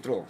dentro.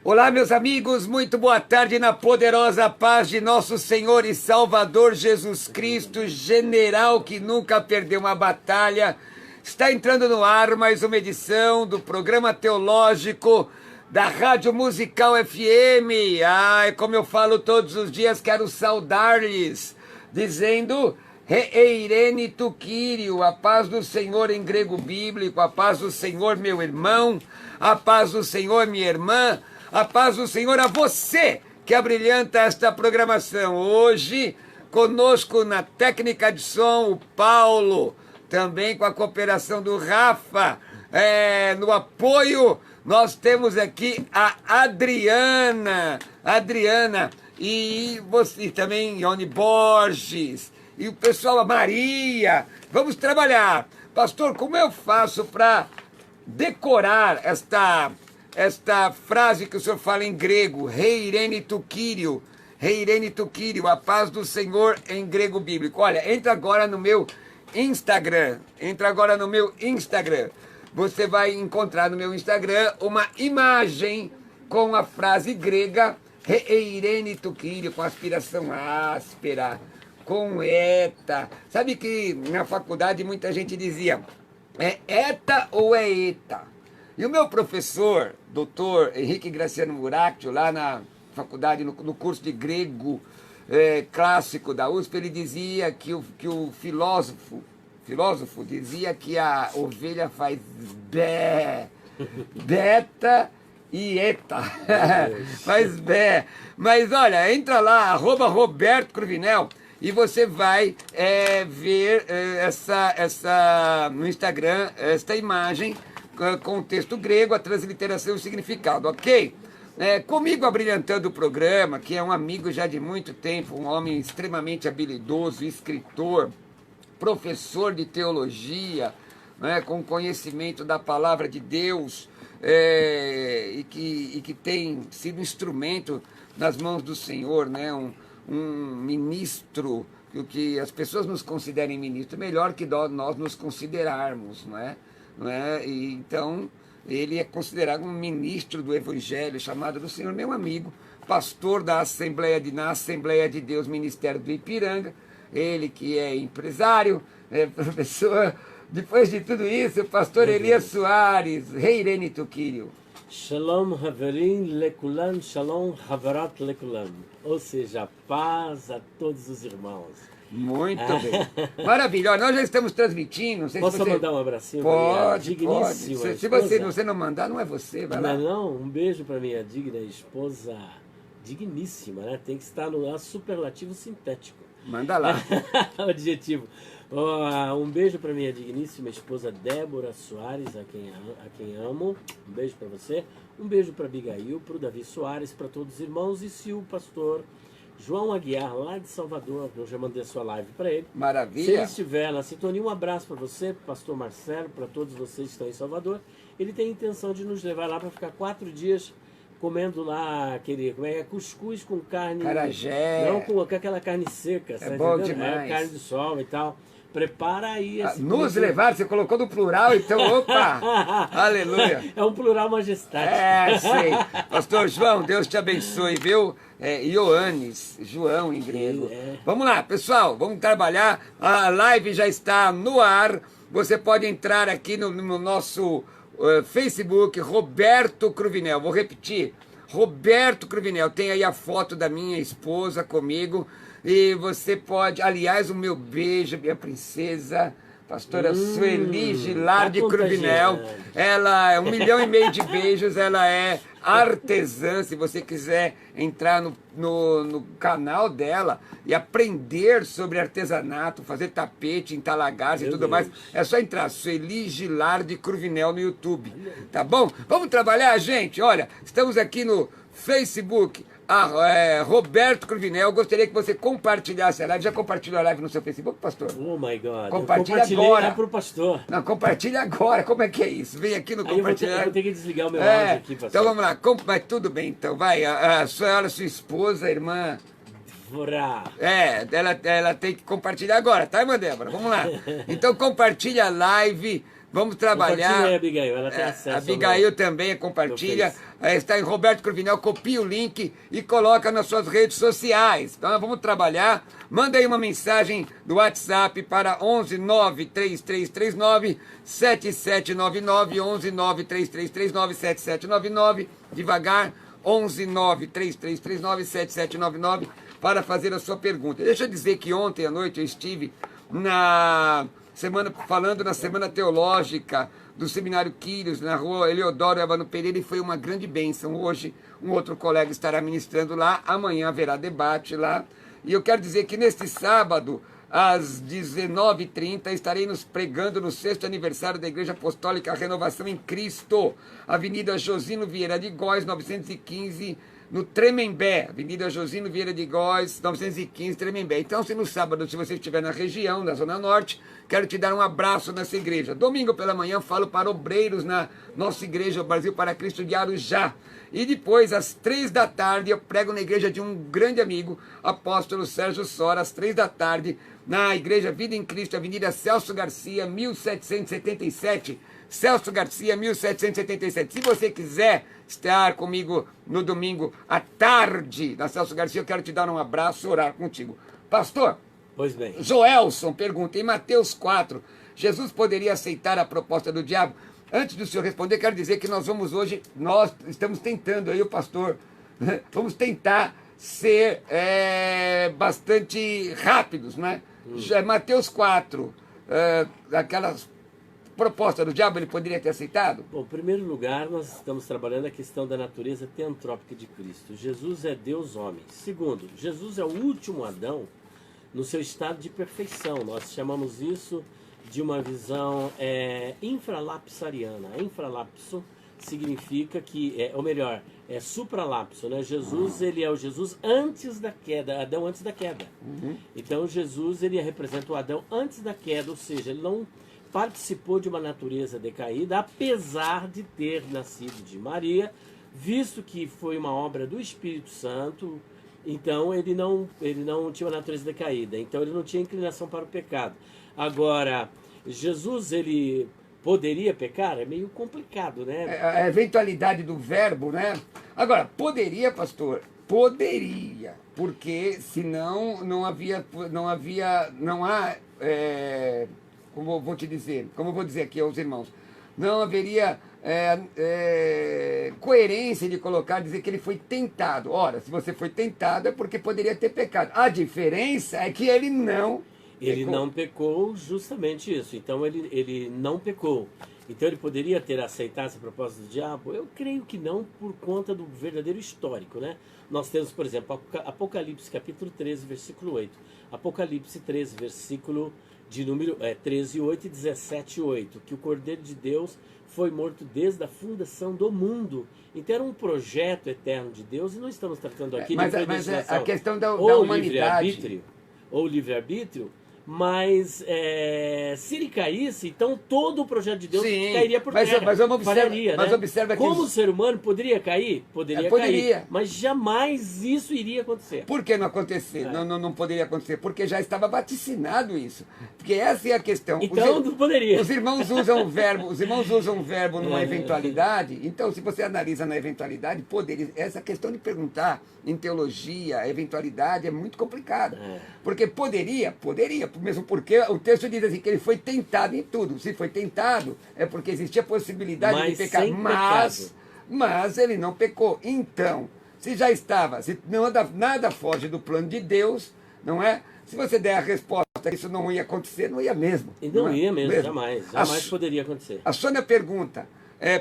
Olá, meus amigos, muito boa tarde na poderosa paz de nosso Senhor e Salvador Jesus Cristo, general que nunca perdeu uma batalha. Está entrando no ar mais uma edição do programa teológico da Rádio Musical FM. Ai, como eu falo todos os dias, quero saudar-lhes, dizendo: Reirene tu Kyriou, a paz do Senhor em grego bíblico, a paz do Senhor, meu irmão, a paz do Senhor, minha irmã, a paz do Senhor a você que abrilhanta esta programação. Hoje, conosco na técnica de som, o Paulo, também com a cooperação do Rafa, no apoio, nós temos aqui a Adriana, e você também, Ione Borges, e o pessoal, a Maria. Vamos trabalhar. Pastor, como eu faço para decorar esta frase que o senhor fala em grego, Reirene tu Kyriou, a paz do Senhor em grego bíblico? Olha, entra agora no meu Instagram, você vai encontrar no meu Instagram uma imagem com a frase grega, Reirene tu Kyriou, com aspiração áspera, com eta. Sabe que na faculdade muita gente dizia, é eta ou é eta? E o meu professor, doutor Henrique Graciano Muracchio, lá na faculdade, no curso de grego clássico da USP, ele dizia que o filósofo dizia que a ovelha faz bé, beta e eta, faz bé. Mas olha, entra lá, @Roberto Cruvinel, e você vai ver no Instagram esta imagem com o texto grego, a transliteração e o significado, ok? Comigo abrilhantando o programa, que é um amigo já de muito tempo, um homem extremamente habilidoso, escritor, professor de teologia, com conhecimento da palavra de Deus, e que tem sido instrumento nas mãos do Senhor, um ministro, que as pessoas nos considerem ministro, melhor que nós nos considerarmos, não é? E então, ele é considerado um ministro do Evangelho, chamado do Senhor, meu amigo, pastor na Assembleia de Deus, Ministério do Ipiranga, ele que é empresário, professor. Depois de tudo isso, o pastor Elias Soares, Reirene tu Kyriou. Shalom Haverim Lekulam, Shalom Havarat Lekulam, ou seja, paz a todos os irmãos. Muito bem. Maravilha. Nós já estamos transmitindo. Não sei Posso se você... mandar um abracinho para digníssima pode. Se você não mandar, não é você. Vai lá. Não, um beijo para minha digna esposa. Digníssima, né? Tem que estar no superlativo sintético. Manda lá. Adjetivo. Um beijo para minha digníssima esposa Débora Soares, a quem amo. Um beijo para você. Um beijo para Abigail, para o Davi Soares, para todos os irmãos. E se o pastor João Aguiar, lá de Salvador, eu já mandei a sua live para ele. Maravilha. Se ele estiver na sintonia, um abraço para você, pastor Marcelo, para todos vocês que estão em Salvador. Ele tem a intenção de nos levar lá para ficar 4 dias comendo lá aquele, cuscuz com carne... Carajé. Não com aquela carne seca. É bom entendendo? demais. Carne de sol e tal. Prepara aí esse... Nos levar, você colocou no plural, então, opa! Aleluia! É um plural majestático. Sei. Pastor João, Deus te abençoe, viu? Ioannes, João em grego. Vamos lá, pessoal, vamos trabalhar. A live já está no ar. Você pode entrar aqui no nosso Facebook, Roberto Cruvinel. Vou repetir, Roberto Cruvinel. Tem aí a foto da minha esposa comigo. E você pode, aliás, o meu beijo, minha princesa, pastora Sueli Gilardi Cruvinel. Ela é 1,5 milhão de beijos, ela é artesã. Se você quiser entrar no canal dela e aprender sobre artesanato, fazer tapete, entalagares e tudo mais, é só entrar, Sueli Gilardi Cruvinel no YouTube, tá bom? Vamos trabalhar, gente? Olha, estamos aqui no Facebook, Roberto Cruvinel. Gostaria que você compartilhasse a live. Já compartilhou a live no seu Facebook, pastor? Oh my God. Compartilha agora. Para o pastor. Não, compartilha agora. Como é que é isso? Vem aqui no compartilhar. Eu vou ter que desligar o meu áudio aqui, pastor. Então vamos lá. Mas tudo bem, então. Vai. A senhora, sua esposa, irmã... Ela tem que compartilhar agora, tá, irmã Débora? Vamos lá. Então compartilha a live, vamos trabalhar. Compartilha aí, Abigail, ela tem acesso. A Abigail também compartilha. Está em Roberto Cruvinel, copia o link e coloca nas suas redes sociais. Então vamos trabalhar. Manda aí uma mensagem do WhatsApp para 11 93339 7799, 11 93339 7799, devagar, 11 93339 7799, para fazer a sua pergunta. Deixa eu dizer que ontem à noite eu estive falando na Semana Teológica do Seminário Quírios, na rua Eleodoro Evano Pereira, e foi uma grande bênção. Hoje um outro colega estará ministrando lá, amanhã haverá debate lá. E eu quero dizer que neste sábado, às 19h30, estarei nos pregando no 6º aniversário da Igreja Apostólica Renovação em Cristo, Avenida Josino Vieira de Góes, 915, no Tremembé, Avenida Josino Vieira de Góes, 915, Tremembé. Então, se no sábado, se você estiver na região, na Zona Norte, quero te dar um abraço nessa igreja. Domingo pela manhã, falo para obreiros na nossa igreja, o Brasil para Cristo de Arujá. E depois, às 3 da tarde, eu prego na igreja de um grande amigo, apóstolo Sérgio Sora, às 3 da tarde, na Igreja Vida em Cristo, Avenida Celso Garcia, 1777. Celso Garcia, 1777. Se você quiser estar comigo no domingo à tarde, na Celso Garcia, eu quero te dar um abraço, orar contigo. Pastor, pois bem. Joelson pergunta, em Mateus 4, Jesus poderia aceitar a proposta do diabo? Antes do senhor responder, quero dizer que nós estamos tentando aí, o pastor, vamos tentar ser bastante rápidos, né? Mateus 4, aquelas proposta do diabo, ele poderia ter aceitado? Bom, em primeiro lugar, nós estamos trabalhando a questão da natureza teantrópica de Cristo. Jesus é Deus-homem. Segundo, Jesus é o último Adão no seu estado de perfeição. Nós chamamos isso de uma visão infralapsariana. Infralapso significa que, ou melhor, é supralapso, né? Jesus, ele é o Jesus antes da queda, Adão antes da queda. Então, Jesus, ele representa o Adão antes da queda, ou seja, ele não participou de uma natureza decaída, apesar de ter nascido de Maria, visto que foi uma obra do Espírito Santo. Então ele não tinha uma natureza decaída, então ele não tinha inclinação para o pecado. Agora, Jesus, ele poderia pecar? É meio complicado, né? A eventualidade do verbo, né? Agora, poderia, pastor? Poderia, porque senão não há, como eu vou dizer aqui aos irmãos, não haveria coerência de dizer que ele foi tentado. Ora, se você foi tentado é porque poderia ter pecado. A diferença é que ele não pecou. Ele não pecou, justamente isso. Então ele não pecou. Então ele poderia ter aceitado essa proposta do diabo? Eu creio que não, por conta do verdadeiro histórico, né? Nós temos, por exemplo, Apocalipse capítulo 13, versículo 8. Apocalipse 13, versículo de número 13, 8 e 17, 8. Que o Cordeiro de Deus foi morto desde a fundação do mundo. Então era um projeto eterno de Deus, e não estamos tratando aqui de predestinação, a questão da ou humanidade. Livre-arbítrio, mas se ele caísse, então todo o projeto de Deus cairia por terra. Mas observa que como o ser humano poderia cair? Poderia cair, mas jamais isso iria acontecer. Por que não acontecer? Não poderia acontecer, porque já estava vaticinado isso. Porque essa é a questão. Então não poderia. Os irmãos usam o verbo numa eventualidade. Então, se você analisa na eventualidade, poderia. Essa questão de perguntar em teologia, a eventualidade é muito complicada. Porque poderia, mesmo porque o texto diz assim, que ele foi tentado em tudo. Se foi tentado, é porque existia a possibilidade de pecar. Mas ele não pecou. Então, se já estava, se nada foge do plano de Deus, não é? Se você der a resposta que isso não ia acontecer, não ia mesmo. E não ia mesmo, jamais poderia acontecer. A Sônia pergunta,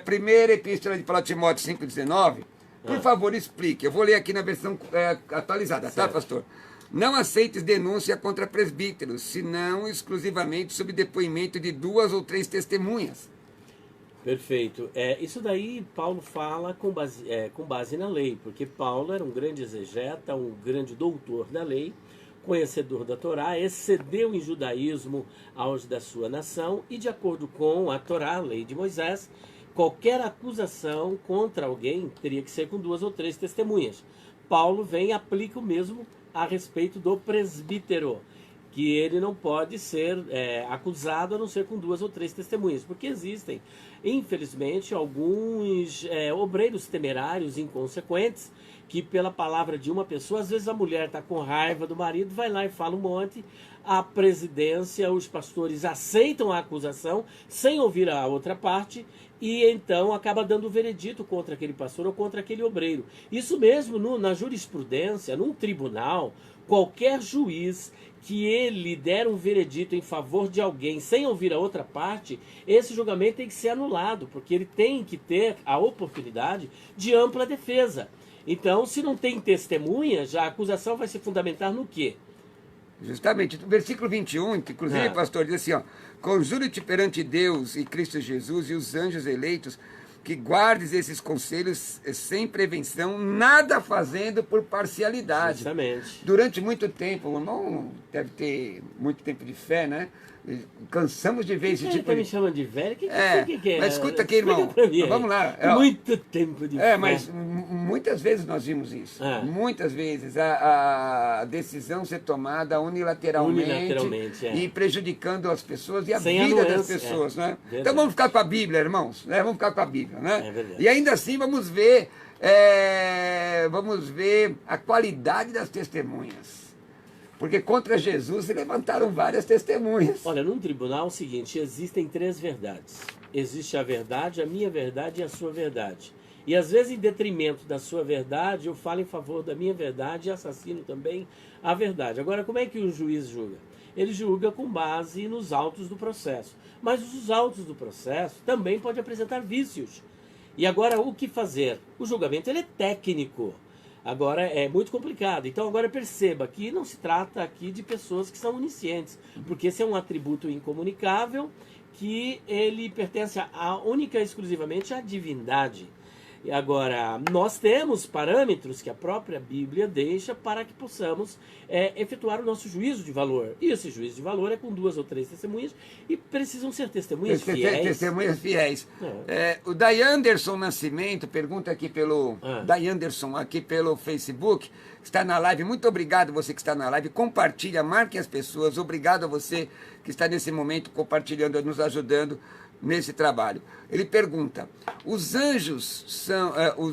primeira epístola de Timóteo 5,19, por favor, explique. Eu vou ler aqui na versão atualizada, certo. Tá, pastor? Não aceites denúncia contra presbíteros, senão exclusivamente sob depoimento de 2 ou 3 testemunhas. Perfeito. Isso daí Paulo fala com base na lei, porque Paulo era um grande exegeta, um grande doutor da lei, conhecedor da Torá, excedeu em judaísmo aos da sua nação e, de acordo com a Torá, a lei de Moisés, qualquer acusação contra alguém teria que ser com 2 ou 3 testemunhas. Paulo vem e aplica o mesmo a respeito do presbítero, que ele não pode ser acusado a não ser com 2 ou 3 testemunhas, porque existem, infelizmente, alguns obreiros temerários, inconsequentes, que pela palavra de uma pessoa, às vezes a mulher está com raiva do marido, vai lá e fala um monte, a presidência, os pastores aceitam a acusação sem ouvir a outra parte, e então acaba dando o veredito contra aquele pastor ou contra aquele obreiro. Isso mesmo na jurisprudência, num tribunal, qualquer juiz que ele der um veredito em favor de alguém sem ouvir a outra parte, esse julgamento tem que ser anulado, porque ele tem que ter a oportunidade de ampla defesa. Então, se não tem testemunhas, a acusação vai se fundamentar no quê? Justamente, no versículo 21, que inclusive o pastor diz assim, ó, conjuro-te perante Deus e Cristo Jesus e os anjos eleitos, que guardes esses conselhos sem prevenção, nada fazendo por parcialidade. Justamente. Durante muito tempo, o irmão deve ter muito tempo de fé, né? Cansamos de ver esse tipo de... me chamando de velho? Que é? Mas escuta aqui, irmão. Vamos lá. Muito tempo de fé. Mas muitas vezes nós vimos isso. Muitas vezes a decisão ser tomada unilateralmente e prejudicando as pessoas e a vida das pessoas, né? Então vamos ficar com a Bíblia, irmãos. Né? Vamos ficar com a Bíblia, né? E ainda assim vamos ver a qualidade das testemunhas. Porque contra Jesus se levantaram várias testemunhas. Olha, num tribunal é o seguinte, existem 3 verdades. Existe a verdade, a minha verdade e a sua verdade. E às vezes, em detrimento da sua verdade, eu falo em favor da minha verdade e assassino também a verdade. Agora, como é que o juiz julga? Ele julga com base nos autos do processo. Mas os autos do processo também podem apresentar vícios. E agora, o que fazer? O julgamento ele é técnico. Agora é muito complicado. Então agora perceba que não se trata aqui de pessoas que são oniscientes, porque esse é um atributo incomunicável que ele pertence única e exclusivamente à divindade. E agora, nós temos parâmetros que a própria Bíblia deixa para que possamos efetuar o nosso juízo de valor. E esse juízo de valor é com 2 ou 3 testemunhas e precisam ser testemunhas fiéis. Testemunhas fiéis. O Dayanderson Nascimento pergunta aqui pelo Dayanderson aqui pelo Facebook, está na live. Muito obrigado você que está na live. Compartilha, marque as pessoas. Obrigado a você que está nesse momento compartilhando, nos ajudando nesse trabalho. Ele pergunta, os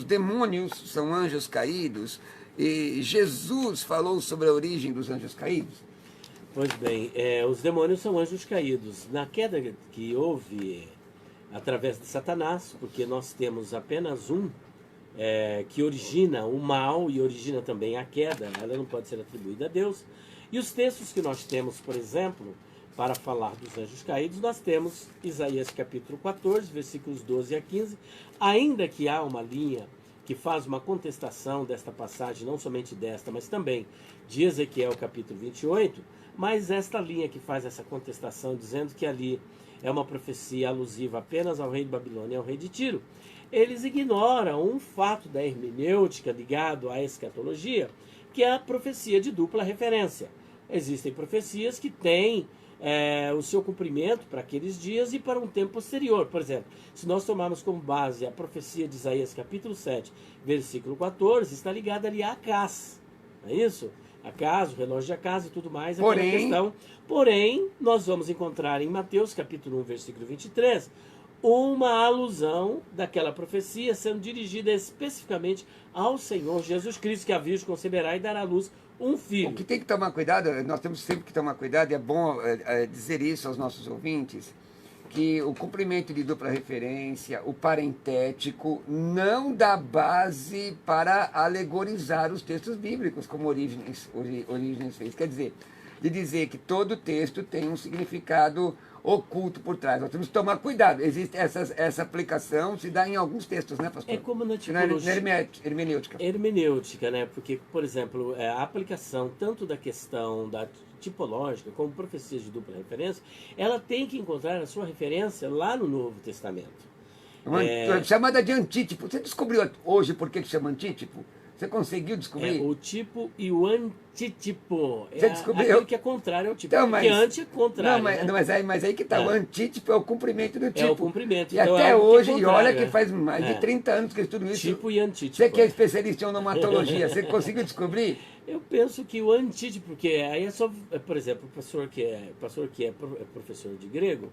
demônios são anjos caídos? E Jesus falou sobre a origem dos anjos caídos? Pois bem, os demônios são anjos caídos. Na queda que houve através de Satanás, porque nós temos apenas um que origina o mal e origina também a queda, ela não pode ser atribuída a Deus. E os textos que nós temos, por exemplo, para falar dos anjos caídos, nós temos Isaías capítulo 14, versículos 12 a 15. Ainda que há uma linha que faz uma contestação desta passagem, não somente desta, mas também de Ezequiel capítulo 28, mas esta linha que faz essa contestação, dizendo que ali é uma profecia alusiva apenas ao rei de Babilônia e ao rei de Tiro, eles ignoram um fato da hermenêutica ligado à escatologia, que é a profecia de dupla referência. Existem profecias que têm o seu cumprimento para aqueles dias e para um tempo posterior. Por exemplo, se nós tomarmos como base a profecia de Isaías capítulo 7, versículo 14, está ligada ali a Acás, não é isso? Acás, o relógio de Acás e tudo mais, aquela questão. Porém, nós vamos encontrar em Mateus capítulo 1, versículo 23, uma alusão daquela profecia sendo dirigida especificamente ao Senhor Jesus Cristo, que a Virgem conceberá e dará à luz um filho. O que tem que tomar cuidado, nós temos sempre que tomar cuidado, e é bom dizer isso aos nossos ouvintes, que o cumprimento de dupla referência, o parentético, não dá base para alegorizar os textos bíblicos, como Orígenes fez. Quer dizer, de dizer que todo texto tem um significado oculto por trás. Nós temos que tomar cuidado. Existe essa aplicação, se dá em alguns textos, né, pastor? É como na tipologia. Hermenêutica. Hermenêutica, né? Porque, por exemplo, a aplicação tanto da questão da tipológica como profecias de dupla referência, ela tem que encontrar a sua referência lá no Novo Testamento. Chamada de antítipo. Você descobriu hoje por que chama antítipo? Você conseguiu descobrir? O tipo e o antítipo. Você descobriu? Aquele que é contrário ao tipo. Então, Porque anti é contrário. Mas aí que tá. O antítipo é o comprimento do tipo. É o comprimento. E então até algo hoje, que é e olha que contrário, faz mais de 30 anos que eu estudo isso. Tipo e antítipo. Você que é especialista em onomatologia, você conseguiu descobrir? Eu penso que o antítipo, porque aí é só, por exemplo, o pastor que é professor de grego,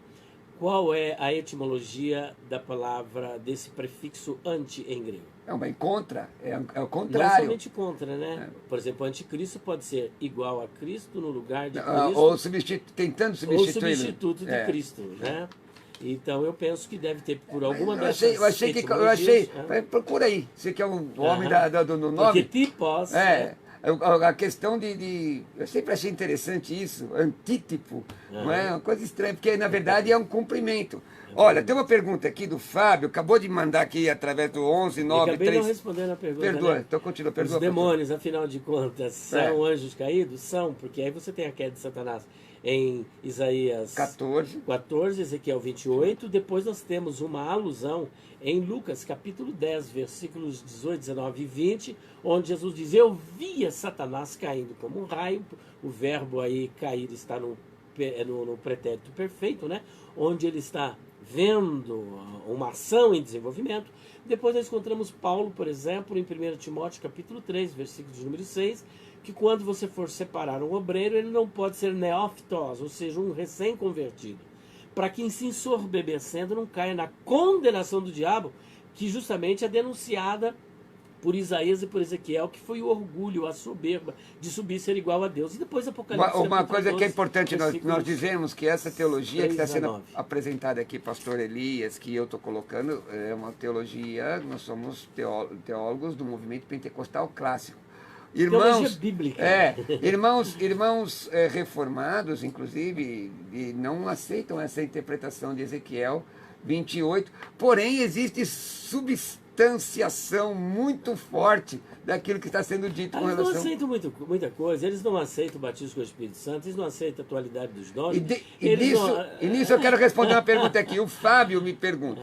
qual é a etimologia da palavra, desse prefixo anti em grego? Não, mas contra, é o Não contrário. somente contra, né? Por exemplo, anticristo pode ser igual a Cristo no lugar de Ah, Cristo. ou tentando substituir. Ou substituto de Cristo, né? Então eu penso que deve ter por alguma Eu dessas achei. né? Procura aí. Você que é um homem do nome. Porque tipos, né? A questão eu sempre achei interessante isso, antítipo, não é? Uma coisa estranha, porque na verdade é um cumprimento. Olha, tem uma pergunta aqui do Fábio, acabou de mandar aqui através do 11, 9, acabei 3... não respondendo a pergunta, Perdoa, né? então continua, perdoa. Os demônios, afinal de contas, são anjos caídos? São, porque aí você tem a queda de Satanás em Isaías 14, Ezequiel 28, depois nós temos uma alusão em Lucas capítulo 10, versículos 18, 19 e 20, onde Jesus diz, eu via Satanás caindo como um raio, o verbo aí cair está no pretérito perfeito, né? Onde ele está vendo uma ação em desenvolvimento. Depois nós encontramos Paulo, por exemplo, em 1 Timóteo capítulo 3, versículo de número 6, que quando você for separar um obreiro, ele não pode ser neófitos, ou seja, um recém-convertido, para que se ensorbebecendo não caia na condenação do diabo, que justamente é denunciada por Isaías e por Ezequiel, que foi o orgulho, a soberba de subir e ser igual a Deus. E depois Apocalipse. Uma coisa que é importante nós dizemos que essa teologia que está sendo apresentada aqui, pastor Elias, que eu estou colocando, é uma teologia, nós somos teólogos do movimento pentecostal clássico. Teologia bíblica. Irmãos reformados, inclusive, não aceitam essa interpretação de Ezequiel 28, porém existe substanciação muito forte daquilo que está sendo dito com relação... Eles não aceitam muita coisa, eles não aceitam o batismo com o Espírito Santo, eles não aceitam a atualidade dos dons. E nisso eu quero responder uma pergunta aqui. O Fábio me pergunta,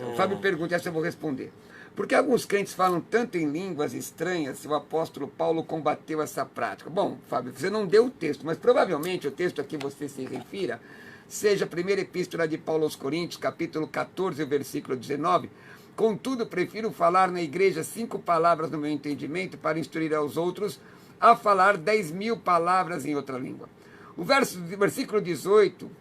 essa eu vou responder. Porque alguns crentes falam tanto em línguas estranhas se o apóstolo Paulo combateu essa prática. Bom, Fábio, você não deu o texto, mas provavelmente o texto a que você se refira seja a primeira epístola de Paulo aos Coríntios, capítulo 14, versículo 19. Contudo, prefiro falar na igreja 5 palavras no meu entendimento para instruir aos outros a falar 10.000 palavras em outra língua. O versículo 18,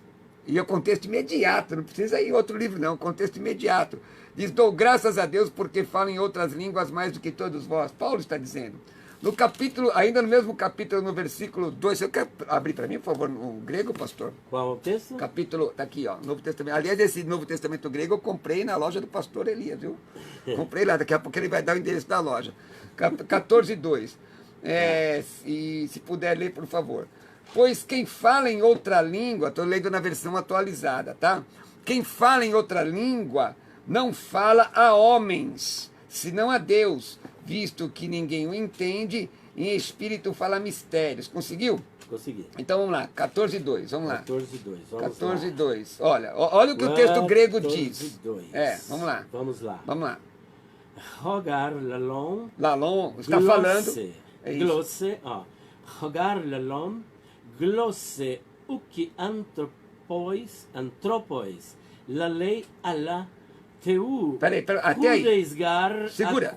e é o contexto imediato, não precisa ir em outro livro não, contexto imediato. Diz, dou graças a Deus porque falo em outras línguas mais do que todos vós. Paulo está dizendo. No capítulo, ainda no mesmo capítulo, no versículo 2, você quer abrir para mim, por favor, o grego, pastor? Qual o texto? Capítulo, está aqui, ó, Novo Testamento. Aliás, esse Novo Testamento grego eu comprei na loja do pastor Elias, viu? Comprei lá, daqui a pouco ele vai dar o endereço da loja. 14:2. E se puder ler, por favor. Pois quem fala em outra língua, estou lendo na versão atualizada, tá? Quem fala em outra língua não fala a homens, senão a Deus, visto que ninguém o entende, em espírito fala mistérios. Conseguiu? Consegui. Então vamos lá, 14:2, vamos lá. 14:2, 14:2. Olha o que o texto grego diz. 14:2. Vamos lá. Vamos lá. Vamos lá. Rogar lalon. Lalon está falando. Glosse, rogar lalon, glosse o que antropois, la lei alla teu. Peraí, até aí. Segura.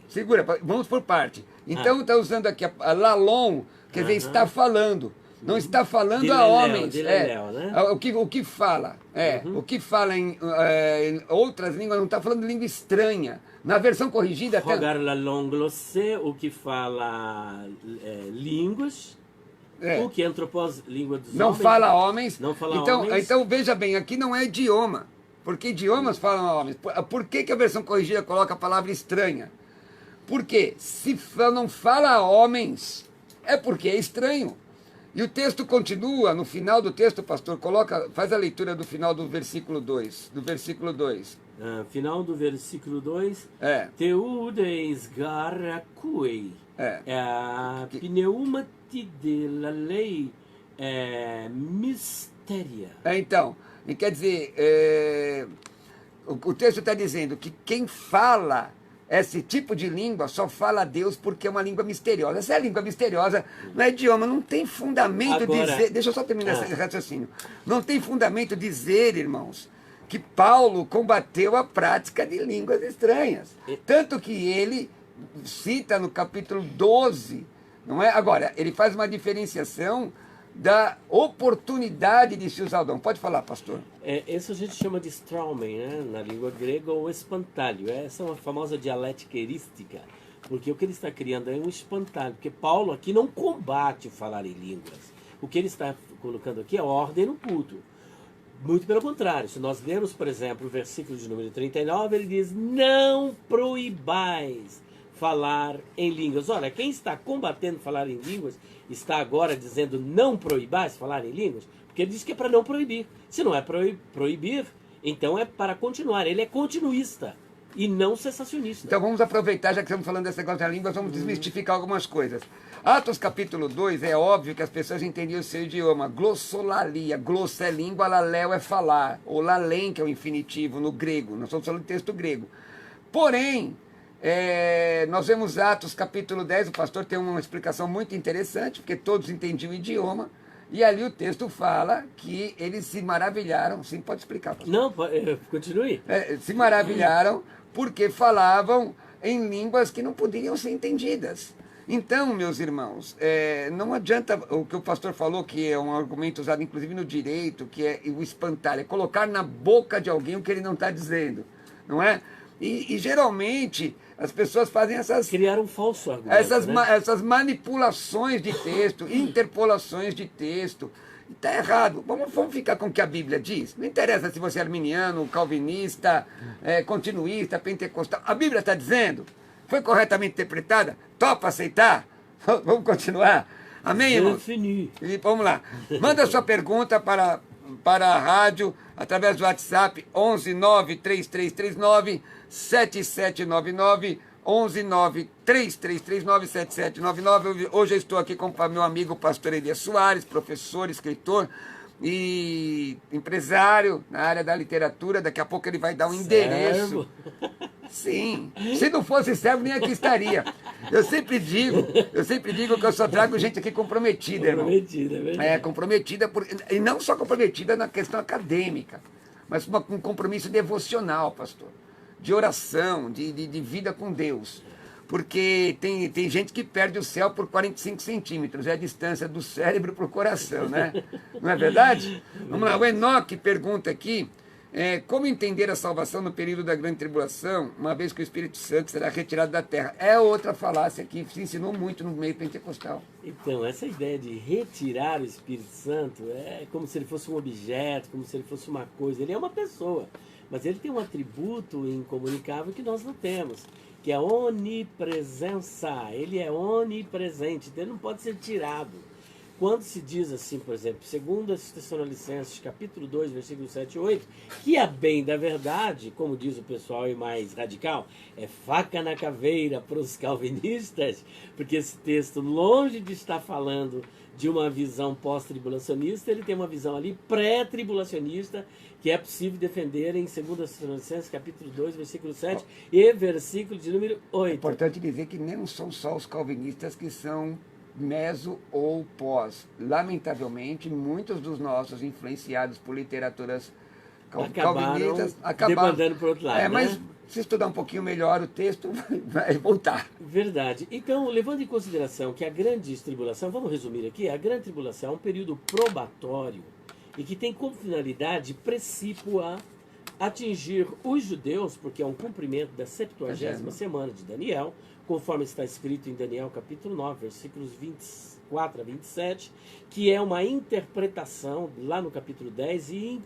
Segura, vamos por parte. Então está usando aqui a lalon, quer dizer, está falando. Não está falando a homens. Né? O que fala. O que fala em outras línguas, não está falando língua estranha. Na versão corrigida... Rogar la longlose, o que fala línguas. O que antropós, língua dos não homens. Fala homens. Não fala homens. Então, veja bem, aqui não é idioma. Porque idiomas falam a homens. Por que a versão corrigida coloca a palavra estranha? Porque se não fala a homens, é porque é estranho. E o texto continua, no final do texto, pastor, faz a leitura do final do versículo 2. Final do versículo 2. Teudes garacui. Pneumati de la lei misteria. Então, quer dizer, o texto está dizendo que quem fala esse tipo de língua só fala a Deus porque é uma língua misteriosa. Essa é a língua misteriosa, não é idioma, não tem fundamento dizer... Deixa eu só terminar esse raciocínio. Não tem fundamento dizer, irmãos, que Paulo combateu a prática de línguas estranhas. Tanto que ele cita no capítulo 12, não é? Agora, ele faz uma diferenciação da oportunidade de se usar o dom. Pode falar, pastor. Isso a gente chama de Straumen, né? Na língua grega, ou espantalho. Essa é uma famosa dialética erística, porque o que ele está criando é um espantalho, porque Paulo aqui não combate o falar em línguas. O que ele está colocando aqui é ordem no culto. Muito pelo contrário, se nós lermos, por exemplo, o versículo de número 39, ele diz: não proibais falar em línguas. Olha, quem está combatendo falar em línguas está agora dizendo não proibais falar em línguas, porque ele diz que é para não proibir. Se não é proibir, então é para continuar. Ele é continuista e não cessacionista. Então vamos aproveitar, já que estamos falando desse negócio da língua, vamos desmistificar algumas coisas. Atos capítulo 2, é óbvio que as pessoas entendiam o seu idioma. Glossolalia, glossa é língua, laléu é falar, ou lalém, que é o infinitivo no grego. Nós estamos falando de texto grego. Porém, nós vemos Atos capítulo 10, o pastor tem uma explicação muito interessante, porque todos entendiam o idioma, e ali o texto fala que eles se maravilharam. Sim, pode explicar, pastor. Não, continue. Se maravilharam porque falavam em línguas que não poderiam ser entendidas. Então, meus irmãos, não adianta o que o pastor falou, que é um argumento usado inclusive no direito, que é o espantalho, é colocar na boca de alguém o que ele não está dizendo, não é? E geralmente as pessoas fazem essas... Criar um falso argumento, essas manipulações de texto, interpolações de texto. Está errado. Vamos ficar com o que a Bíblia diz. Não interessa se você é arminiano, calvinista, continuista, pentecostal. A Bíblia está dizendo. Foi corretamente interpretada? Topa aceitar? Vamos continuar? Amém, irmão? E vamos lá. Manda sua pergunta para a rádio através do WhatsApp 11 93339 7799, 11 93339 7799. Hoje eu estou aqui com o meu amigo pastor Elias Soares, professor, escritor e empresário na área da literatura. Daqui a pouco ele vai dar um endereço. Sim, se não fosse servo nem aqui estaria. Eu sempre digo que eu só trago gente aqui comprometida, irmão. Comprometida, é verdade. Comprometida, e não só comprometida na questão acadêmica, mas com um compromisso devocional, pastor. De oração, de vida com Deus. Porque tem gente que perde o céu por 45 centímetros, é a distância do cérebro para o coração, né? Não é verdade? Vamos lá, o Enoque pergunta aqui, como entender a salvação no período da grande tribulação, uma vez que o Espírito Santo será retirado da terra? É outra falácia que se ensinou muito no meio pentecostal. Então, essa ideia de retirar o Espírito Santo é como se ele fosse um objeto, como se ele fosse uma coisa. Ele é uma pessoa, mas ele tem um atributo incomunicável que nós não temos, que é a onipresença. Ele é onipresente, então ele não pode ser tirado. Quando se diz assim, por exemplo, 2 Tessalonicenses, capítulo 2, versículos 7 e 8, que a bem da verdade, como diz o pessoal aí mais radical, é faca na caveira para os calvinistas, porque esse texto, longe de estar falando de uma visão pós-tribulacionista, ele tem uma visão ali pré-tribulacionista, que é possível defender em 2 Tessalonicenses, capítulo 2, versículo 7 e versículo de número 8. É importante dizer que não são só os calvinistas que são meso ou pós. Lamentavelmente, muitos dos nossos, influenciados por literaturas calvinistas, acabaram demandando por outro lado, mas né? Se estudar um pouquinho melhor o texto, vai voltar. Verdade. Então, levando em consideração que a grande tribulação, vamos resumir aqui, a grande tribulação é um período probatório e que tem como finalidade precípua atingir os judeus, porque é um cumprimento da 70ª semana de Daniel, conforme está escrito em Daniel capítulo 9, versículos 24 a 27, que é uma interpretação lá no capítulo 10 e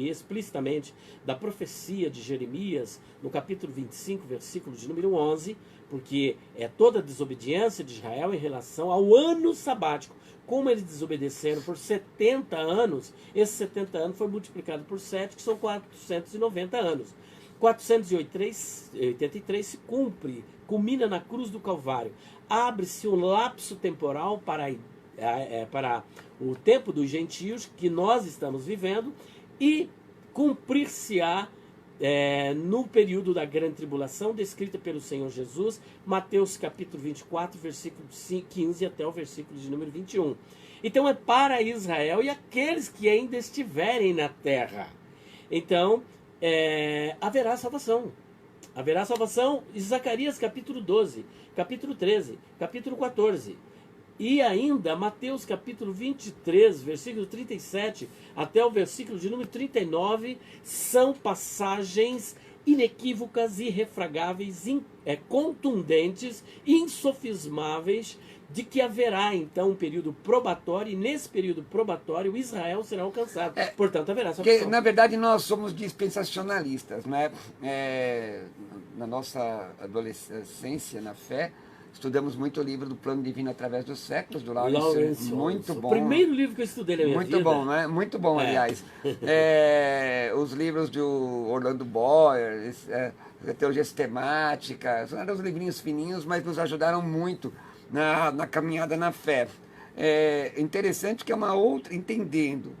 explicitamente da profecia de Jeremias no capítulo 25, versículo de número 11, porque é toda a desobediência de Israel em relação ao ano sabático. Como eles desobedeceram por 70 anos, esses 70 anos foi multiplicado por 7, que são 490 anos. 483 se cumpre, culmina na cruz do Calvário. Abre-se um lapso temporal para o tempo dos gentios que nós estamos vivendo e cumprir-se-á no período da grande tribulação, descrita pelo Senhor Jesus, Mateus capítulo 24, versículo 15 até o versículo de número 21. Então é para Israel e aqueles que ainda estiverem na terra. Então, haverá salvação. Haverá salvação em Zacarias capítulo 12, capítulo 13, capítulo 14. E ainda Mateus capítulo 23, versículo 37 até o versículo de número 39, são passagens inequívocas, irrefragáveis, contundentes, insofismáveis, de que haverá então um período probatório, e nesse período probatório Israel será alcançado. Portanto, haverá salvação. Porque, na verdade, nós somos dispensacionalistas, né? Na nossa adolescência, na fé, estudamos muito o livro do Plano Divino através dos séculos, do Lawrence. Muito bom. O primeiro livro que eu estudei na minha vida. Muito bom, né? Muito bom, aliás. Os livros de Orlando Boyer, Teologia Sistemática, eram os livrinhos fininhos, mas nos ajudaram muito na caminhada na fé. É interessante que é uma outra, entendendo,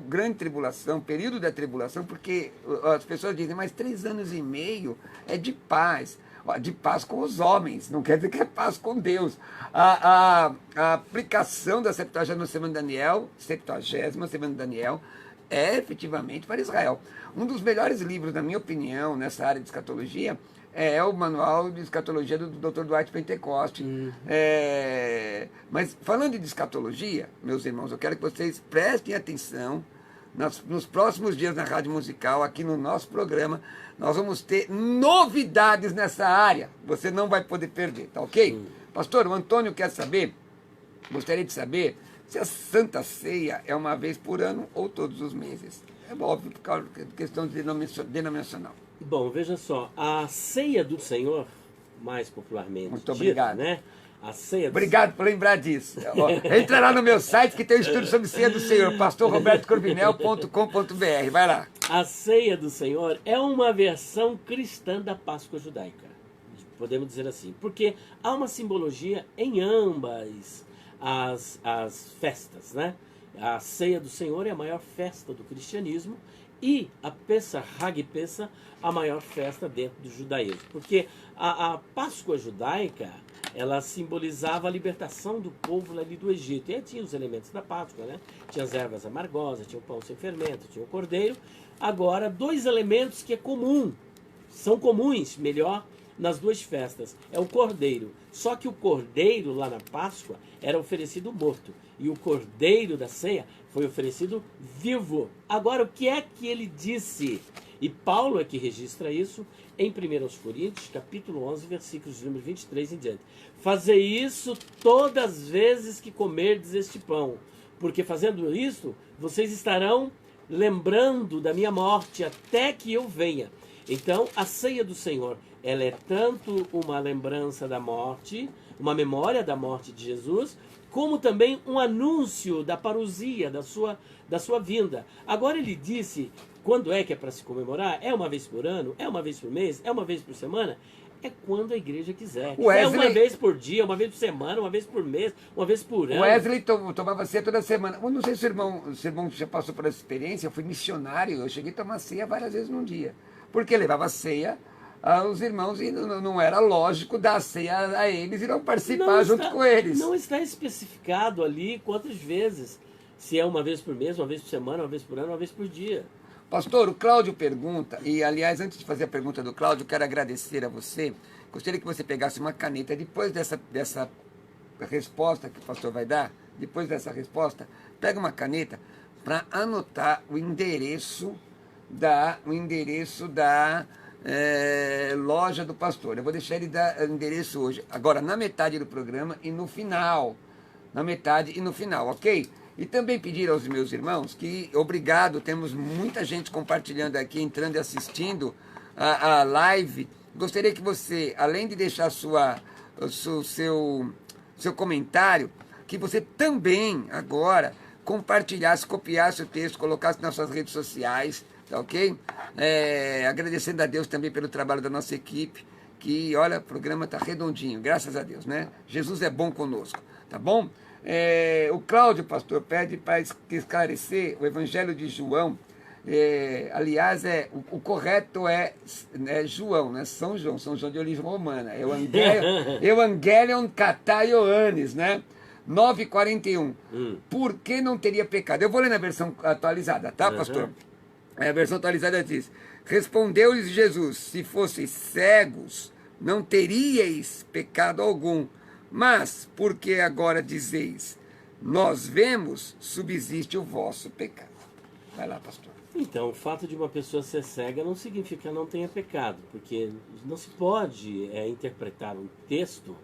grande tribulação, período da tribulação, porque as pessoas dizem, mas 3 anos e meio é de paz. De paz com os homens, não quer dizer que é paz com Deus. A aplicação da 70ª semana de Daniel, 70ª semana de Daniel, é efetivamente para Israel. Um dos melhores livros, na minha opinião, nessa área de escatologia, é o Manual de Escatologia do Dr. Dwight Pentecoste. Mas falando de escatologia, meus irmãos, eu quero que vocês prestem atenção. Nos próximos dias na Rádio Musical, aqui no nosso programa, nós vamos ter novidades nessa área. Você não vai poder perder, tá ok? Pastor, o Antônio quer saber, gostaria de saber, se a Santa Ceia é uma vez por ano ou todos os meses. É óbvio, por causa de questão denominacional. Bom, veja só, a Ceia do Senhor, mais popularmente muito obrigado, né? A ceia Obrigado por lembrar disso. Entra lá no meu site que tem um estudo sobre ceia do Senhor, pastorrobertocorvinel.com.br. Vai lá. A ceia do Senhor é uma versão cristã da Páscoa judaica, podemos dizer assim, porque há uma simbologia em ambas as festas, né? A ceia do Senhor é a maior festa do cristianismo e a Pesach, Hag Pesach, a maior festa dentro do judaísmo, porque a Páscoa judaica, ela simbolizava a libertação do povo ali do Egito. E aí tinha os elementos da Páscoa, né? Tinha as ervas amargosas, tinha o pão sem fermento, tinha o cordeiro. Agora, 2 elementos que são comuns, melhor, nas 2 festas. É o cordeiro. Só que o cordeiro lá na Páscoa era oferecido morto. E o cordeiro da ceia foi oferecido vivo. Agora, o que é que ele disse? E Paulo é que registra isso em 1 Coríntios, capítulo 11, versículos de número 23 em diante. Fazei isso todas as vezes que comerdes este pão, porque fazendo isso, vocês estarão lembrando da minha morte até que eu venha. Então, a ceia do Senhor, ela é tanto uma lembrança da morte, uma memória da morte de Jesus, como também um anúncio da parousia, da sua vinda. Agora ele disse, quando é que é para se comemorar? É uma vez por ano? É uma vez por mês? É uma vez por semana? É quando a igreja quiser. Wesley... É uma vez por dia, uma vez por semana, uma vez por mês, uma vez por ano. Wesley tomava ceia toda semana. Eu não sei se o irmão já passou por essa experiência. Eu fui missionário, eu cheguei a tomar ceia várias vezes num dia. Porque levava ceia aos irmãos e não era lógico dar ceia a eles e não participar junto com eles. Não está especificado ali quantas vezes. Se é uma vez por mês, uma vez por semana, uma vez por ano, uma vez por dia. Pastor, o Cláudio pergunta, e aliás, antes de fazer a pergunta do Cláudio, eu quero agradecer a você. Gostaria que você pegasse uma caneta, depois dessa resposta que o pastor vai dar, depois dessa resposta, pega uma caneta para anotar o endereço da loja do pastor. Eu vou deixar ele dar o endereço hoje, agora na metade do programa e no final. Na metade e no final, ok? E também pedir aos meus irmãos que, obrigado, temos muita gente compartilhando aqui, entrando e assistindo a live. Gostaria que você, além de deixar seu comentário, que você também agora compartilhasse, copiasse o texto, colocasse nas suas redes sociais, tá ok? Agradecendo a Deus também pelo trabalho da nossa equipe, que, olha, o programa está redondinho, graças a Deus, né? Jesus é bom conosco, tá bom? O Cláudio, pastor, pede para esclarecer o Evangelho de João, aliás, o correto é João, né? São João de origem romana. É o Evangelion Kata Ioannis, né? 9:41. Por que não teria pecado? Eu vou ler na versão atualizada, tá, pastor? A versão atualizada diz: respondeu-lhes Jesus: se fosseis cegos, não teríeis pecado algum. Mas, porque agora dizeis, nós vemos, subsiste o vosso pecado. Vai lá, pastor. Então, o fato de uma pessoa ser cega não significa que não tenha pecado, porque não se pode interpretar um texto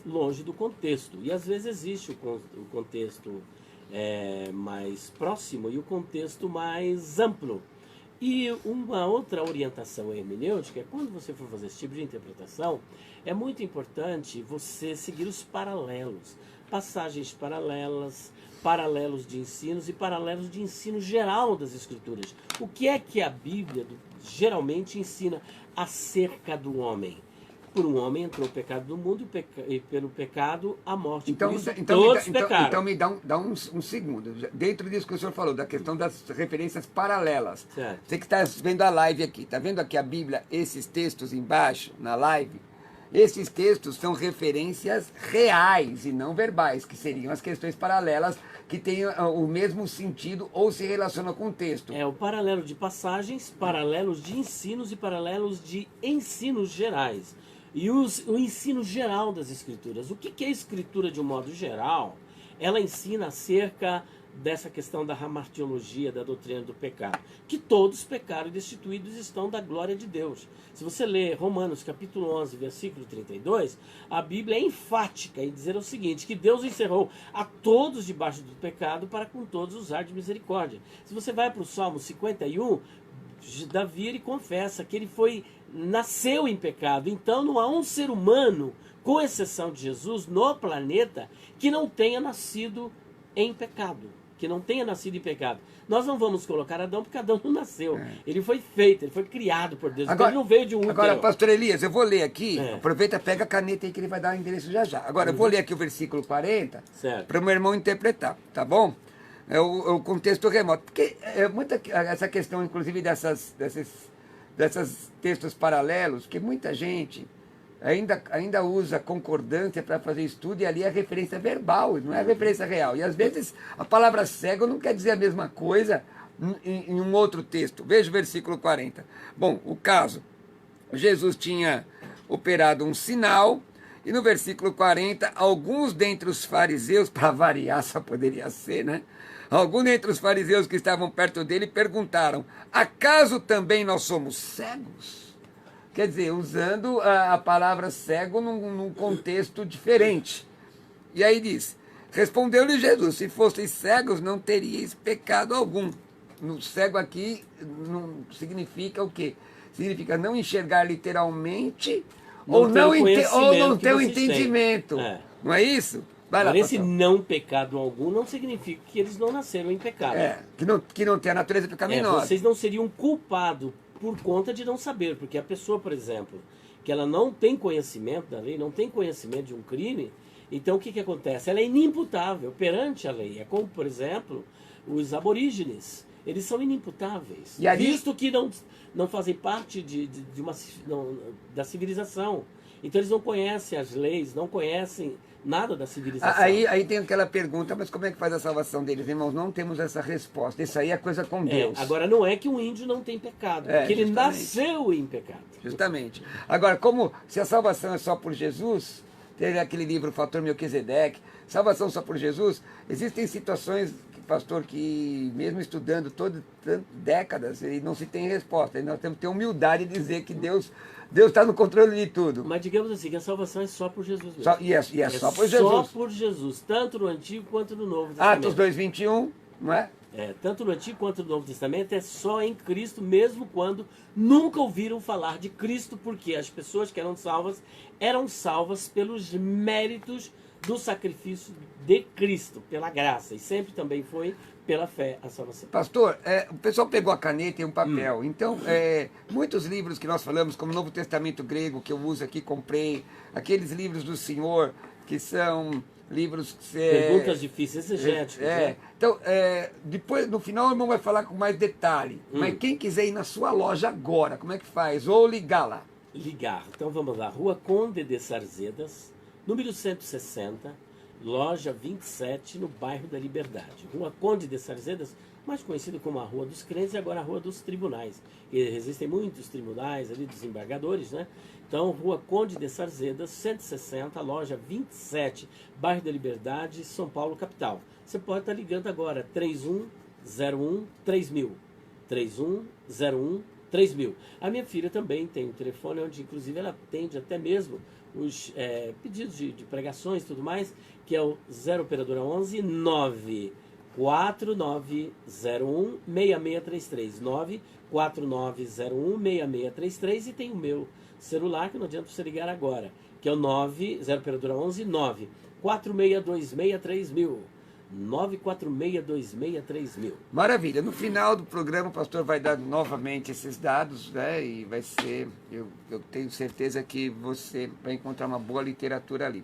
longe do contexto. E às vezes existe o contexto mais próximo e o contexto mais amplo. E uma outra orientação hermenêutica é quando você for fazer esse tipo de interpretação, é muito importante você seguir os paralelos, passagens paralelas, paralelos de ensinos e paralelos de ensino geral das Escrituras. O que é que a Bíblia geralmente ensina acerca do homem? Por um homem entrou o pecado no mundo e pelo pecado a morte. Então, por isso, todos pecaram. Então me dá um segundo. Dentro disso que o senhor falou, da questão das referências paralelas. Certo. Você que está vendo a live aqui, está vendo aqui a Bíblia, esses textos embaixo, na live? Esses textos são referências reais e não verbais, que seriam as questões paralelas que têm o mesmo sentido ou se relacionam com o texto. É o paralelo de passagens, paralelos de ensinos e paralelos de ensinos gerais. E o ensino geral das Escrituras. O que é a Escritura de um modo geral? Ela ensina acerca dessa questão da hamartiologia, da doutrina do pecado. Que todos pecaram e destituídos estão da glória de Deus. Se você ler Romanos capítulo 11, versículo 32, a Bíblia é enfática em dizer o seguinte, que Deus encerrou a todos debaixo do pecado para com todos usar de misericórdia. Se você vai para o Salmo 51, Davi ele confessa que ele nasceu em pecado. Então não há um ser humano, com exceção de Jesus, no planeta, que não tenha nascido em pecado. Que não tenha nascido em pecado. Nós não vamos colocar Adão porque Adão não nasceu. Ele foi feito, ele foi criado por Deus. Agora, então ele não veio de um útero. Agora, pastor Elias, eu vou ler aqui. Aproveita, pega a caneta aí que ele vai dar o endereço já já. Agora, eu vou ler aqui o versículo 40 para o meu irmão interpretar, tá bom? É o contexto remoto. Porque essa questão, inclusive, desses textos paralelos, que muita gente ainda usa concordância para fazer estudo, e ali é referência verbal, não é referência real. E às vezes a palavra cego não quer dizer a mesma coisa em um outro texto. Veja o versículo 40. Bom, o caso, Jesus tinha operado um sinal, e no versículo 40, alguns dentre os fariseus, para variar só poderia ser, né? Alguns dentre os fariseus que estavam perto dele perguntaram, acaso também nós somos cegos? Quer dizer, usando a palavra cego num contexto diferente. E aí diz, respondeu-lhe Jesus, se fosseis cegos não teríeis pecado algum. No cego aqui não significa o quê? Significa não enxergar literalmente ou não ter o entendimento. Não é isso? Agora, esse não pecado algum não significa que eles não nasceram em pecado. Que não tem a natureza pecaminosa. Vocês não seriam culpados por conta de não saber, porque a pessoa, por exemplo, que ela não tem conhecimento da lei, não tem conhecimento de um crime, então o que acontece? Ela é inimputável perante a lei. É como, por exemplo, os aborígenes. Eles são inimputáveis, visto que não fazem parte da civilização. Então eles não conhecem as leis, não conhecem nada da civilização. Aí tem aquela pergunta, mas como é que faz a salvação deles? Irmãos, não temos essa resposta. Isso aí é coisa com Deus. Agora, não é que um índio não tem pecado, porque ele nasceu em pecado. Justamente. Agora, como se a salvação é só por Jesus, teve aquele livro, Fator Melquisedeque, salvação só por Jesus, existem situações, pastor, que mesmo estudando décadas, e não se tem resposta. E nós temos que ter humildade de dizer que Deus está no controle de tudo. Mas digamos assim, que a salvação é só por Jesus mesmo. É só por Jesus. Só por Jesus, tanto no Antigo quanto no Novo Testamento. Atos 2:21, não é? Tanto no Antigo quanto no Novo Testamento é só em Cristo, mesmo quando nunca ouviram falar de Cristo, porque as pessoas que eram salvas pelos méritos do sacrifício de Cristo, pela graça, e sempre também foi pela fé a salvação. Pastor, o pessoal pegou a caneta e um papel, então muitos livros que nós falamos, como o Novo Testamento grego, que eu uso aqui, comprei, aqueles livros do Senhor, que são livros... Perguntas difíceis, exegéticas. Né? Então, depois, no final, o irmão vai falar com mais detalhe. Mas quem quiser ir na sua loja agora, como é que faz? Ou ligar lá? Ligar. Então vamos lá. Rua Conde de Sarzedas, número 160, loja 27, no bairro da Liberdade. Rua Conde de Sarzedas, mais conhecido como a Rua dos Crentes e agora a Rua dos Tribunais. E existem muitos tribunais ali, desembargadores, né? Então, Rua Conde de Sarzedas, 160, loja 27, bairro da Liberdade, São Paulo, capital. Você pode estar ligando agora, 3101-3000. 3101-3000. A minha filha também tem um telefone onde, inclusive, ela atende até mesmo os pedidos de pregações e tudo mais, que é o 0 operadora 11 94901-6633. 94901-6633. E tem o meu celular, que não adianta você ligar agora, que é o 0 operadora 11 946263000. 946263000. Maravilha. No final do programa, o pastor vai dar novamente esses dados, né? E vai ser, eu tenho certeza que você vai encontrar uma boa literatura ali.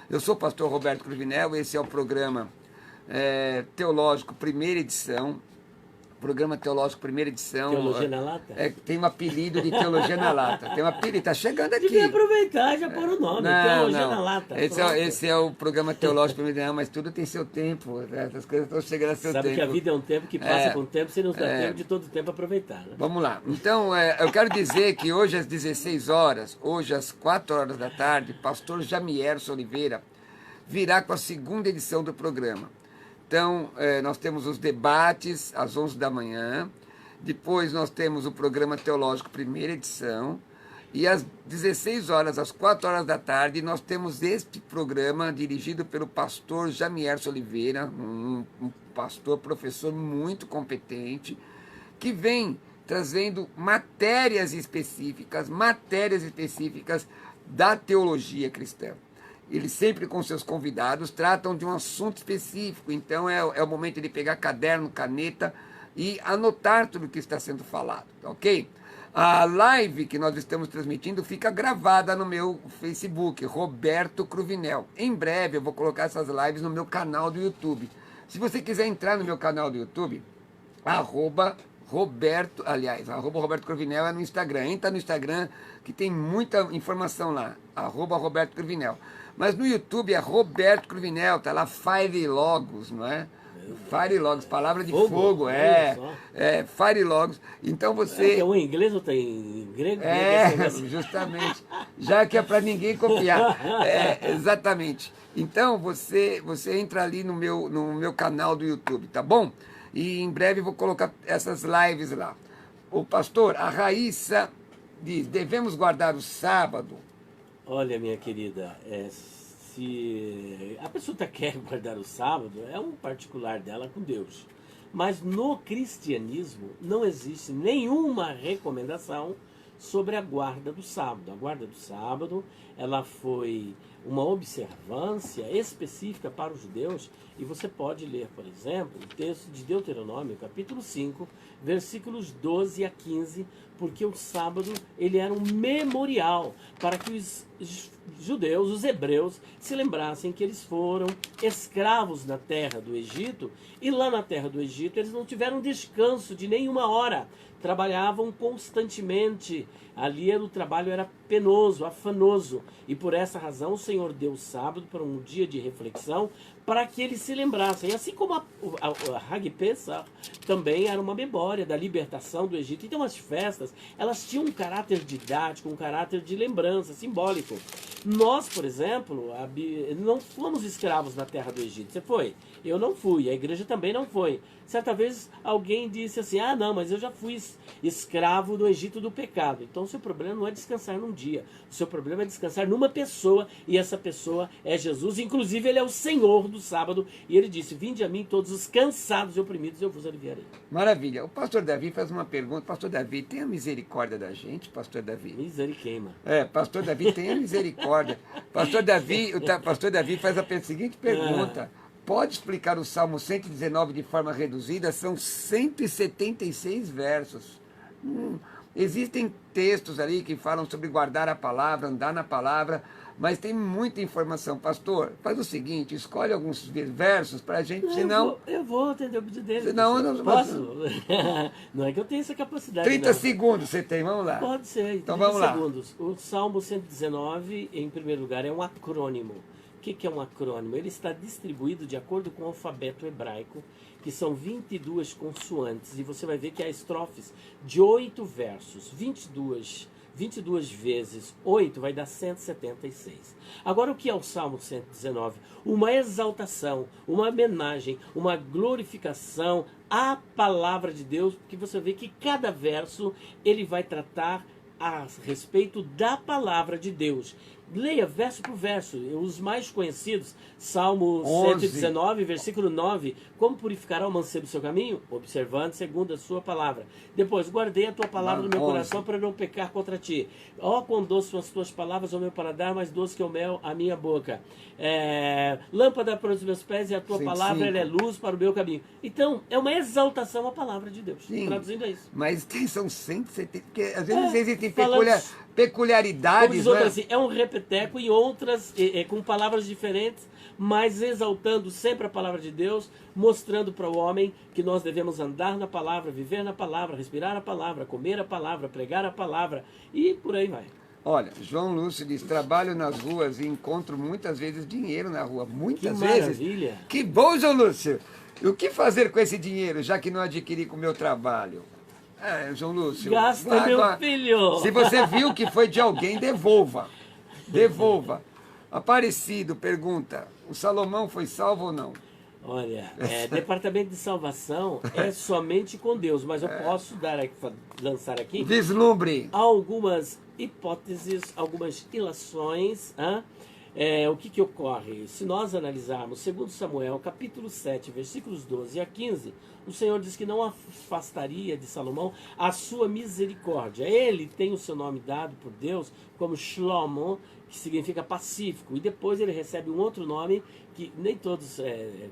Eu sou o pastor Roberto Cruvinel, esse é o programa Teológico, primeira edição. Programa Teológico, primeira edição. Teologia na Lata? Tem um apelido de Teologia na Lata. Tem um apelido, está chegando aqui. Devia aproveitar, já pôr o nome. Teologia na Lata. Esse é o programa Teológico, primeira edição, mas tudo tem seu tempo. Né? As coisas estão chegando a seu tempo. Sabe que a vida é um tempo que passa com o tempo, você não dá tempo de todo o tempo aproveitar. Né? Vamos lá. Então, eu quero dizer que hoje às 16 horas, hoje às 4 horas da tarde, pastor Jamierson Oliveira virá com a segunda edição do programa. Então, nós temos os debates às 11 da manhã, depois nós temos o programa Teológico, primeira edição, e às 16 horas, às 4 horas da tarde, nós temos este programa dirigido pelo pastor Jamierson Oliveira, um pastor, professor muito competente, que vem trazendo matérias específicas da teologia cristã. Eles sempre com seus convidados tratam de um assunto específico, então é o momento de pegar caderno, caneta e anotar tudo o que está sendo falado, ok? A live que nós estamos transmitindo fica gravada no meu Facebook, Roberto Cruvinel. Em breve eu vou colocar essas lives no meu canal do YouTube. Se você quiser entrar no meu canal do YouTube, Roberto Cruvinel é no Instagram. Entra no Instagram que tem muita informação lá, @Roberto Cruvinel. Mas no YouTube é Roberto Cruvinel, tá lá Fire Logos, não é? Fire Logos, palavra de fogo, Fire Logos. Então você... É um em inglês ou tem em grego? Justamente. Já que é para ninguém copiar. Exatamente. Então você entra ali no meu canal do YouTube, tá bom? E em breve vou colocar essas lives lá. O pastor, a Raíssa diz, devemos guardar o sábado? Olha, minha querida, se a pessoa quer guardar o sábado, é um particular dela com Deus. Mas no cristianismo não existe nenhuma recomendação sobre a guarda do sábado. A guarda do sábado, ela foi uma observância específica para os judeus, e você pode ler, por exemplo, o texto de Deuteronômio, capítulo 5, versículos 12 a 15, porque o sábado ele era um memorial para que os judeus, os hebreus, se lembrassem que eles foram escravos na terra do Egito, e lá na terra do Egito eles não tiveram descanso de nenhuma hora, trabalhavam constantemente, ali o trabalho era penoso, afanoso, e por essa razão o Senhor deu o sábado para um dia de reflexão, para que eles se lembrassem, assim como a Hag Pesach também era uma memória da libertação do Egito. Então as festas, elas tinham um caráter didático, um caráter de lembrança, simbólico. Nós, por exemplo, não fomos escravos na terra do Egito. Você foi? Eu não fui, a igreja também não foi. Certa vez alguém disse assim, não, mas eu já fui escravo do Egito do pecado. Então o seu problema não é descansar num dia, o seu problema é descansar numa pessoa, e essa pessoa é Jesus. Inclusive ele é o Senhor do sábado, e ele disse, vinde a mim todos os cansados e oprimidos, eu vos aliviarei. Maravilha. O pastor Davi faz uma pergunta. Pastor Davi, tenha misericórdia da gente, pastor Davi. Miseriqueima. Pastor Davi, tenha misericórdia. Pastor Davi faz a seguinte pergunta. Pode explicar o Salmo 119 de forma reduzida? São 176 versos. Existem textos ali que falam sobre guardar a palavra, andar na palavra, mas tem muita informação. Pastor, faz o seguinte, escolhe alguns versos para a gente, senão... Eu vou atender o pedido dele. Senão eu não posso? Não é que eu tenho essa capacidade. 30 não. segundos você tem, vamos lá. Pode ser, Então 30 vamos lá. segundos. O Salmo 119, em primeiro lugar, é um acrônimo. O que é um acrônimo? Ele está distribuído de acordo com o alfabeto hebraico, que são 22 consoantes, e você vai ver que há estrofes de 8 versos, 22 vezes 8 vai dar 176. Agora, o que é o Salmo 119? Uma exaltação, uma homenagem, uma glorificação à palavra de Deus, porque você vê que cada verso ele vai tratar a respeito da palavra de Deus. Leia verso por verso, os mais conhecidos, Salmo 119, versículo 9, como purificará o mancebo o seu caminho? Observando segundo a sua palavra. Depois, guardei a tua palavra no meu coração para não pecar contra ti. Ó, quão doces são as tuas palavras ao meu paladar, mais doce que o mel à minha boca. Lâmpada para os meus pés e a tua palavra ela é luz para o meu caminho. Então, é uma exaltação à palavra de Deus. Sim, traduzindo é isso. mas são 170, porque às vezes existem Como peculiaridades, diz né? outra assim, é um repeteco e outras com palavras diferentes, mas exaltando sempre a palavra de Deus, mostrando para o homem que nós devemos andar na palavra, viver na palavra, respirar a palavra, comer a palavra, pregar a palavra e por aí vai. Olha, João Lúcio diz, trabalho nas ruas e encontro muitas vezes dinheiro na rua. Muitas Que vezes. maravilha. Que bom, João Lúcio. E o que fazer com esse dinheiro, já que não adquiri com o meu trabalho? João Lúcio. Gasta, meu filho. Se você viu que foi de alguém, devolva. Devolva. Aparecido pergunta, o Salomão foi salvo ou não? Olha, departamento de salvação é somente com Deus, mas eu posso lançar aqui Vislumbre. algumas hipóteses, algumas ilações. O que ocorre? Se nós analisarmos 2 Samuel, capítulo 7, versículos 12 a 15, o Senhor diz que não afastaria de Salomão a sua misericórdia. Ele tem o seu nome dado por Deus como Shlomo, que significa pacífico, e depois ele recebe um outro nome que nem todos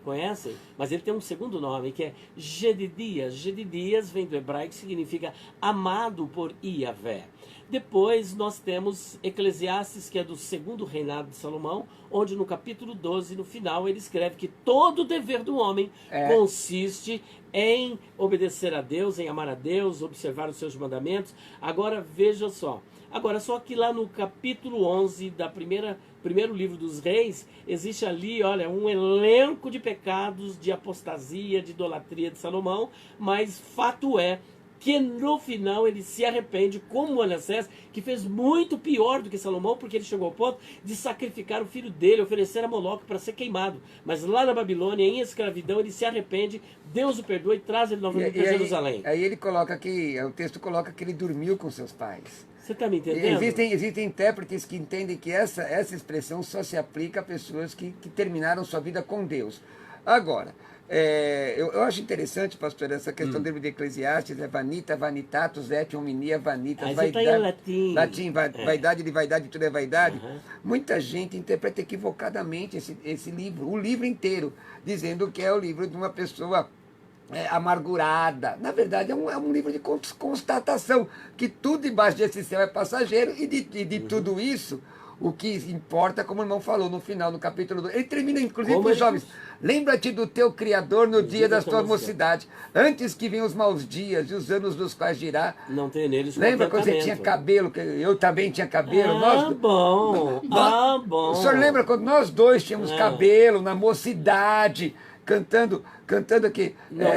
conhecem, mas ele tem um segundo nome, que é Jedidias. Jedidias vem do hebraico, que significa amado por Iavé. Depois nós temos Eclesiastes, que é do segundo reinado de Salomão, onde no capítulo 12, no final, ele escreve que todo o dever do homem consiste em obedecer a Deus, em amar a Deus, observar os seus mandamentos. Agora, veja só. Agora, só que lá no capítulo 11 da primeiro livro dos reis, existe ali, olha, um elenco de pecados, de apostasia, de idolatria de Salomão, mas fato é que no final ele se arrepende, como Manassés, que fez muito pior do que Salomão, porque ele chegou ao ponto de sacrificar o filho dele, oferecer a Moloque para ser queimado. Mas lá na Babilônia, em escravidão, ele se arrepende, Deus o perdoa e traz ele novamente para Jerusalém. Aí ele coloca que, o texto coloca que ele dormiu com seus pais. Você está me entendendo? Existem intérpretes que entendem que essa expressão só se aplica a pessoas que terminaram sua vida com Deus. Agora, eu acho interessante, pastor, essa questão do livro de Eclesiastes, vanita, vanitatus, et hominia, vanitas, vaidade. Tá em latim. Vaidade de vaidade, tudo é vaidade. Muita gente interpreta equivocadamente esse livro, o livro inteiro, dizendo que é o livro de uma pessoa amargurada. Na verdade, é um livro de constatação, que tudo debaixo desse céu é passageiro, e de tudo isso, o que importa, como o irmão falou no final, no capítulo 2, ele termina inclusive para os jovens, lembra-te do teu Criador no dia da tua mocidade, antes que venham os maus dias e os anos dos quais dirá. Não tem neles. Lembra quando você tinha cabelo, que eu também tinha cabelo? Bom. O senhor lembra quando nós dois tínhamos cabelo na mocidade, cantando aqui. Não,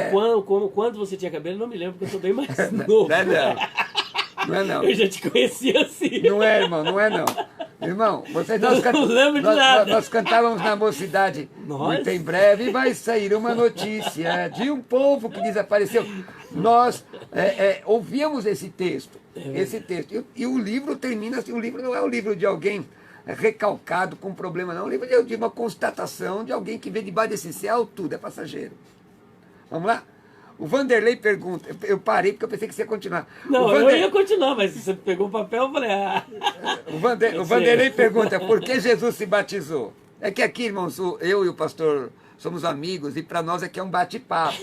quando você tinha cabelo, não me lembro, porque eu sou bem mais novo. Não é não. Eu já te conhecia assim. Não é, irmão, não é não. Irmão, não lembro de nada. Nós cantávamos na mocidade. Muito em breve vai sair uma notícia de um povo que desapareceu. Nós ouvíamos esse texto. E o livro termina assim, o livro não é o livro de alguém recalcado com problema, não. O livro é de uma constatação de alguém que vê debaixo desse céu, tudo é passageiro. Vamos lá? O Vanderlei pergunta, eu parei porque eu pensei que você ia continuar. Não, eu ia continuar, mas você pegou o papel, eu falei, O Vanderlei pergunta, por que Jesus se batizou? É que aqui, irmãos, eu e o pastor somos amigos e para nós aqui é um bate-papo.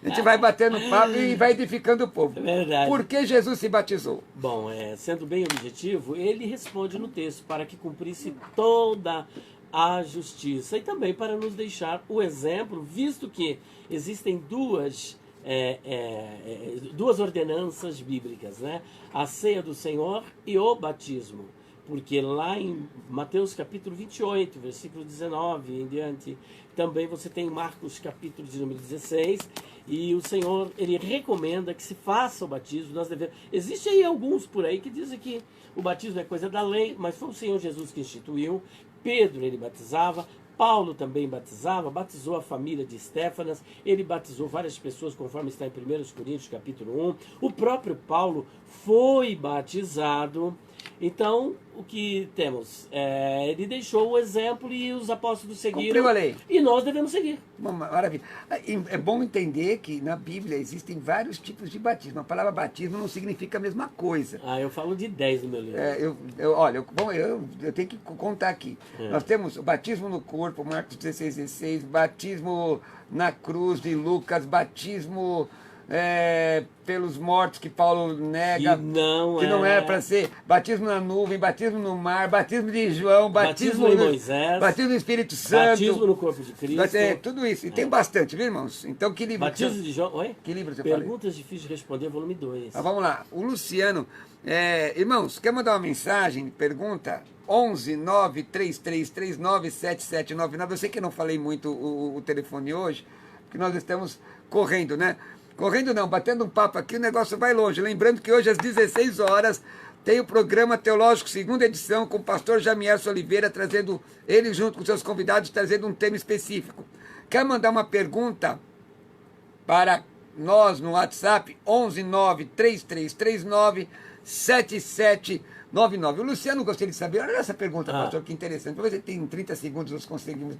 A gente vai batendo papo e vai edificando o povo. É verdade. Por que Jesus se batizou? Bom, sendo bem objetivo, ele responde no texto para que cumprisse toda a justiça e também para nos deixar o exemplo, visto que existem duas ordenanças bíblicas, né? A ceia do Senhor e o batismo. Porque lá em Mateus capítulo 28, versículo 19 em diante, também você tem Marcos capítulo de número 16, e o Senhor, ele recomenda que se faça o batismo. Existem aí alguns por aí que dizem que o batismo é coisa da lei, mas foi o Senhor Jesus que instituiu. Pedro, ele batizava, Paulo também batizou a família de Estéfanas, ele batizou várias pessoas, conforme está em 1 Coríntios capítulo 1. O próprio Paulo foi batizado. Então, o que temos? Ele deixou o exemplo e os apóstolos seguiram. Cumpriu a lei. E nós devemos seguir. Maravilha. É bom entender que na Bíblia existem vários tipos de batismo. A palavra batismo não significa a mesma coisa. Eu falo de 10 no meu livro. Eu tenho que contar aqui. Nós temos o batismo no corpo, Marcos 16, batismo na cruz de Lucas, batismo pelos mortos que Paulo nega, que não é para ser, batismo na nuvem, batismo no mar, batismo de João, batismo em Moisés, batismo no Espírito Santo, batismo no corpo de Cristo, tudo isso, e tem bastante, viu, irmãos? Então que livro? Batismo de João, oi? Que livro você Perguntas difíceis de responder, volume 2. Vamos lá, o Luciano, irmãos, quer mandar uma mensagem, pergunta? 11 93339 7799. Eu sei que eu não falei muito o telefone hoje, porque nós estamos correndo, né? Correndo não, batendo um papo aqui, o negócio vai longe. Lembrando que hoje às 16 horas tem o programa Teológico, segunda edição, com o pastor Jamierson Oliveira, trazendo, ele junto com seus convidados, trazendo um tema específico. Quer mandar uma pergunta para nós no WhatsApp? 11 93339 7799. O Luciano gostaria de saber, olha essa pergunta, pastor, que interessante. Para você tem 30 segundos, nós conseguimos...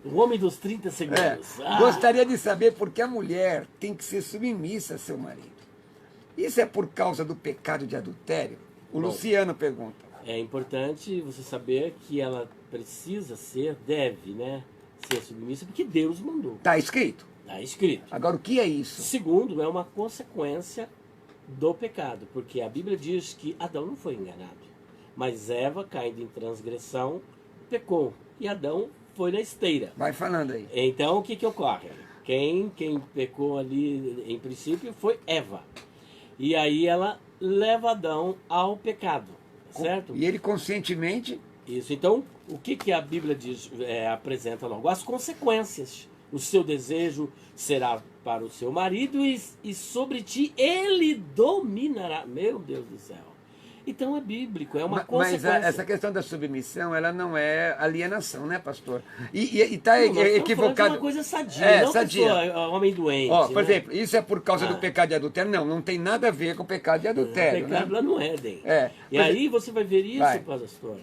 O homem dos 30 segundos. Gostaria de saber por que a mulher tem que ser submissa a seu marido. Isso é por causa do pecado de adultério? Luciano pergunta. É importante você saber que ela precisa deve, né, ser submissa, porque Deus mandou. Está escrito? Está escrito. Agora, o que é isso? Segundo, é uma consequência do pecado, porque a Bíblia diz que Adão não foi enganado, mas Eva, caindo em transgressão, pecou, e Adão foi na esteira. Vai falando aí. Então, o que ocorre? Quem pecou ali, em princípio, foi Eva. E aí ela leva Adão ao pecado, certo? E ele conscientemente... Isso. Então, o que a Bíblia diz, apresenta logo? As consequências. O seu desejo será para o seu marido e sobre ti ele dominará. Meu Deus do céu. Então é bíblico, é uma consequência. Mas essa questão da submissão, ela não é alienação, né, pastor? E está equivocado. É uma coisa sadia, não sadia. Pessoa, homem doente. Por exemplo, isso é por causa do pecado de adultério? Não tem nada a ver com o pecado de adultério. O pecado lá no Éden. E aí você vai ver isso, pastor.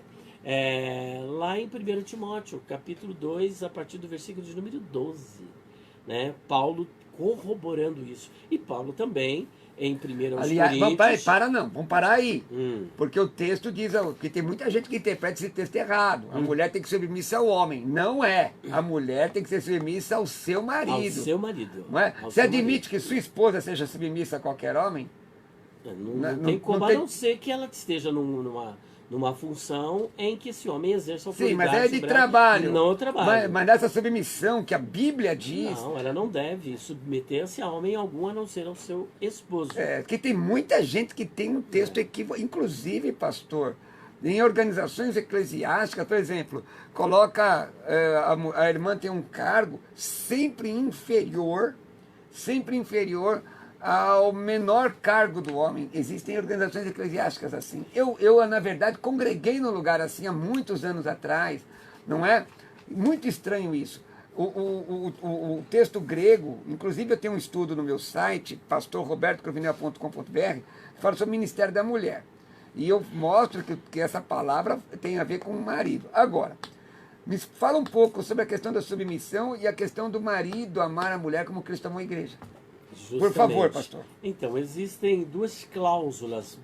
Lá em 1 Timóteo, capítulo 2, a partir do versículo de número 12, né? Paulo corroborando isso. E Paulo também, em 1 Aliás, Coríntios... vamos parar aí. Porque o texto diz que tem muita gente que interpreta esse texto errado. A mulher tem que ser submissa ao homem. Não é. A mulher tem que ser submissa ao seu marido. Ao seu marido. Não é? Você admite que sua esposa seja submissa a qualquer homem? Não tem como, a não ser que ela esteja numa função em que esse homem exerce autoridade. Sim, mas é de trabalho. Não trabalho. Mas nessa submissão que a Bíblia diz... Não, ela não deve submeter-se a homem algum, a não ser ao seu esposo. Que tem muita gente que tem um texto equívoco. Inclusive, pastor, em organizações eclesiásticas, por exemplo, coloca... a irmã tem um cargo sempre inferior ao menor cargo do homem. Existem organizações eclesiásticas assim. Eu na verdade, congreguei num lugar assim há muitos anos atrás, não é? Muito estranho isso. O texto grego, inclusive eu tenho um estudo no meu site, pastorrobertocrovinel.com.br, que fala sobre o ministério da mulher. E eu mostro que essa palavra tem a ver com o marido. Agora, me fala um pouco sobre a questão da submissão e a questão do marido amar a mulher como Cristo amou a igreja. Justamente. Por favor, pastor. Então, existem duas cláusulas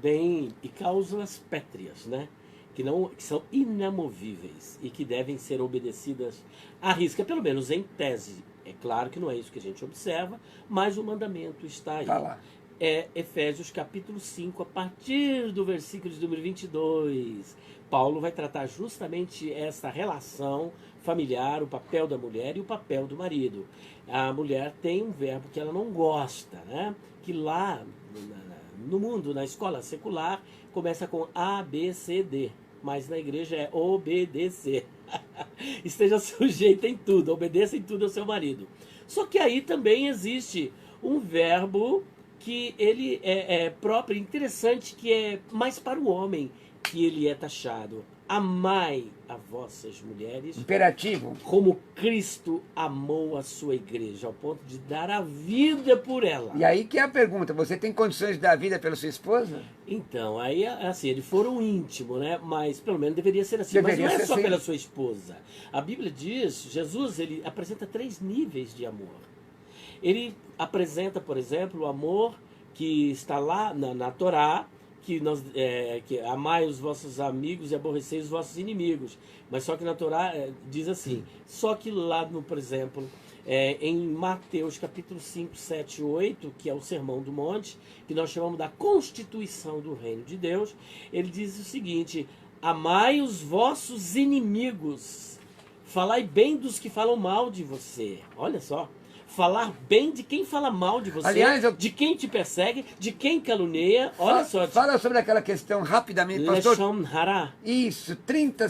cláusulas pétreas, né? Que são inamovíveis e que devem ser obedecidas à risca, pelo menos em tese. É É claro que não é isso que a gente observa, mas o mandamento está aí. Tá lá. É Efésios capítulo 5, a partir do versículo de número 22. Paulo vai tratar justamente essa relação familiar, o papel da mulher e o papel do marido. A mulher tem um verbo que ela não gosta, né? Que lá no mundo, na escola secular, começa com A, B, C, D. Mas na igreja é obedecer. Esteja sujeita em tudo, obedeça em tudo ao seu marido. Só que aí também existe um verbo que ele é próprio, interessante, que é mais para o homem que ele é taxado. Amai a vossas mulheres, Imperativo. como Cristo amou a sua igreja, ao ponto de dar a vida por ela. E aí que é a pergunta, você tem condições de dar vida pela sua esposa? Então, aí assim, eles foram íntimos, né? Mas pelo menos deveria ser assim. Deveria Mas não é ser só assim. pela sua esposa. A Bíblia diz, Jesus, ele apresenta 3 níveis de amor. Ele apresenta, por exemplo, o amor que está lá na Torá, que amai os vossos amigos e aborrecei os vossos inimigos. Mas só que na Torá diz assim, só que lá, por exemplo, em Mateus capítulo 5, 7 e 8, que é o Sermão do Monte, que nós chamamos da Constituição do Reino de Deus, ele diz o seguinte: amai os vossos inimigos, falai bem dos que falam mal de você. Olha só. Falar bem de quem fala mal de você, Aliás, de quem te persegue, de quem calunia. Olha só. Fala sobre aquela questão rapidamente, pastor. Leshon hara. Isso, 30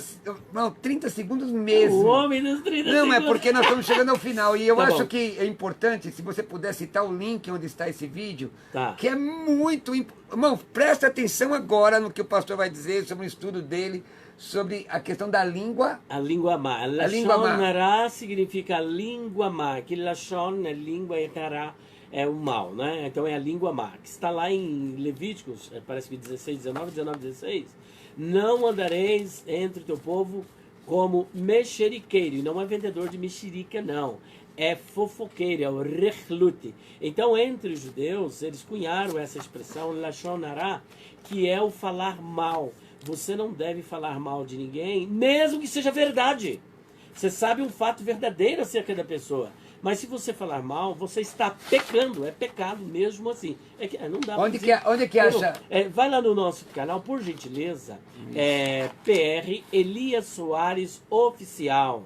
segundos mesmo. O homem dos 30 Não, segundos. é porque nós estamos chegando ao final. E eu Tá acho bom. que é importante, se você puder citar o link onde está esse vídeo, Tá. que é muito importante. Irmão, presta atenção agora no que o pastor vai dizer sobre o estudo dele, sobre a questão da língua. A língua má. língua Lashon má. hara significa língua má. Que Lashon é língua e hara é o mal, né? Então é a língua má. Que está lá em Levíticos, parece que 16, 19, 19, 16. Não andareis entre o teu povo como mexeriqueiro. E não é vendedor de mexerica, não. É fofoqueiro, é o rechlute. Então, entre os judeus, eles cunharam essa expressão, Lashon hara, que é o falar mal. Você não deve falar mal de ninguém, mesmo que seja verdade. Você sabe um fato verdadeiro acerca da pessoa. Mas se você falar mal, você está pecando. É pecado mesmo assim. Não dá pra Onde dizer. que acha? Vai lá no nosso canal, por gentileza. PR Elias Soares Oficial.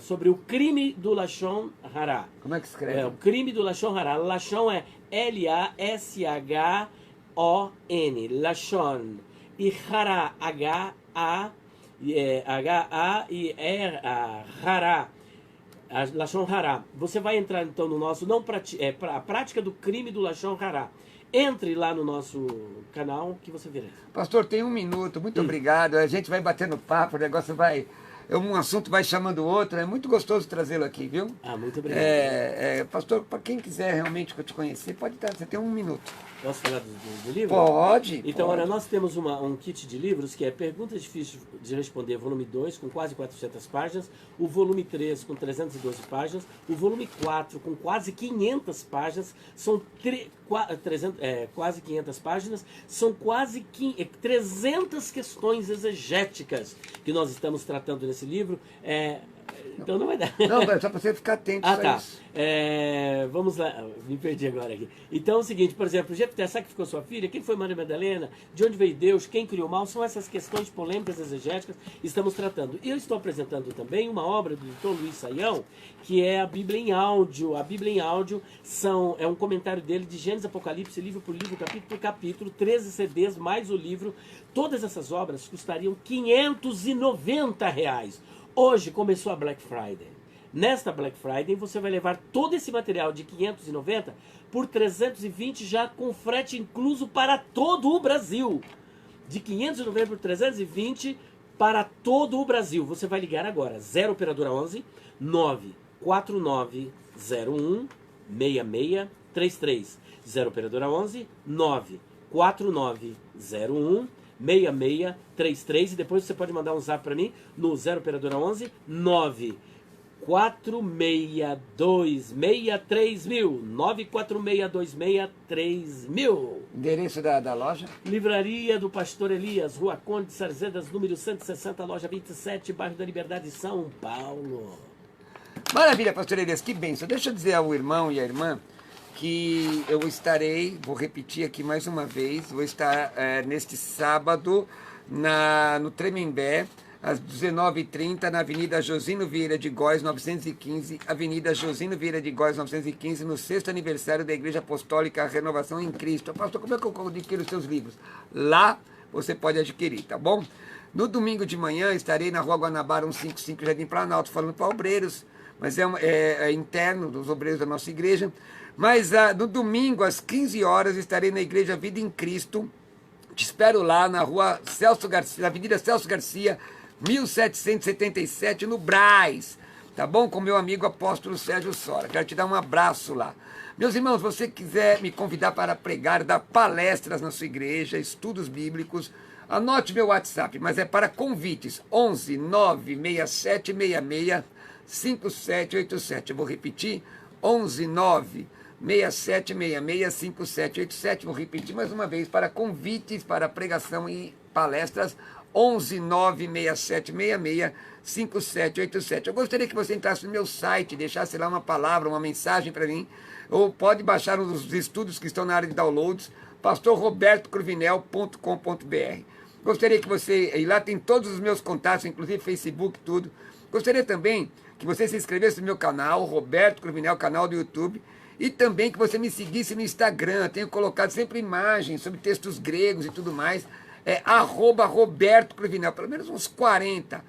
Sobre o crime do Lashon hara. Como é que escreve? O crime do Lashon hara. Lashon é L-A-S-H-O-N. Lashon. E hara, H-A-I-R-A, hara. Lashon hara. Você vai entrar então no nosso a prática do crime do Lashon hara. Entre lá no nosso canal que você verá. Pastor, tem 1 minuto, muito obrigado. A gente vai batendo papo, o negócio vai. Um assunto vai chamando o outro. É muito gostoso trazê-lo aqui, viu? Muito obrigado. Pastor, para quem quiser realmente te conhecer, pode estar. Você tem 1 minuto. Posso falar do livro? Pode. Então, pode. olha, nós temos um kit de livros que é Perguntas Difíceis de Responder, volume 2, com quase 400 páginas, o volume 3, com 312 páginas, o volume 4, com quase 500 páginas, são quase 500 páginas, são quase 300 questões exegéticas que nós estamos tratando nesse livro. Então não vai dar. Não, é só para você ficar atento a Tá. isso. Vamos lá, me perdi agora aqui. Então é o seguinte, por exemplo, Jefté, sacrificou sua filha? Quem foi Maria Madalena? De onde veio Deus? Quem criou o mal? São essas questões polêmicas exegéticas que estamos tratando. E eu estou apresentando também uma obra do Dr. Luiz Saião, que é a Bíblia em áudio. A Bíblia em áudio é um comentário dele de Gênesis, Apocalipse, livro por livro, capítulo por capítulo, 13 CDs mais o livro. Todas essas obras custariam R$590. Hoje começou a Black Friday. Nesta Black Friday você vai levar todo esse material de 590 por 320 já com frete incluso para todo o Brasil. De 590 por 320 para todo o Brasil. Você vai ligar agora. 0 operadora 11 94901 6633. 0 operadora 11 94901 6633 e depois você pode mandar um zap para mim no 0 operadora 11 946263000 946263000. Endereço da loja? Livraria do Pastor Elias, Rua Conde de Sarzedas, número 160, loja 27, bairro da Liberdade, São Paulo. Maravilha, pastor Elias, que bênção. Deixa eu dizer ao irmão e à irmã que eu estarei, vou repetir aqui mais uma vez, vou estar neste sábado no Tremembé, às 19h30, na Avenida Josino Vieira de Góes, 915, Avenida Josino Vieira de Góes, 915, no 6º aniversário da Igreja Apostólica Renovação em Cristo. Pastor, como é que eu adquiro os seus livros? Lá você pode adquirir, tá bom? No domingo de manhã estarei na Rua Guanabara 155, Jardim Planalto, falando para obreiros, mas é interno dos obreiros da nossa igreja. Mas no domingo, às 15 horas, estarei na Igreja Vida em Cristo. Te espero lá na Rua Celso Garcia, na Avenida Celso Garcia, 1777, no Brás. Tá bom? Com meu amigo apóstolo Sérgio Sora. Quero te dar um abraço lá. Meus irmãos, se você quiser me convidar para pregar, dar palestras na sua igreja, estudos bíblicos, anote meu WhatsApp, mas é para convites. 11 96766 5787. Eu vou repetir. 11 96766 5787. Vou repetir mais uma vez, para convites para pregação e palestras. 11 96766 5787. Eu gostaria que você entrasse no meu site, deixasse lá uma palavra, uma mensagem para mim, ou pode baixar os estudos que estão na área de downloads, pastorrobertocruvinel.com.br. Gostaria que você, e lá tem todos os meus contatos, inclusive Facebook, tudo. Gostaria também que você se inscrevesse no meu canal, Roberto Cruvinel, canal do YouTube, e também que você me seguisse no Instagram. Tenho colocado sempre imagens sobre textos gregos e tudo mais. @Roberto Cruvinel, pelo menos uns 40.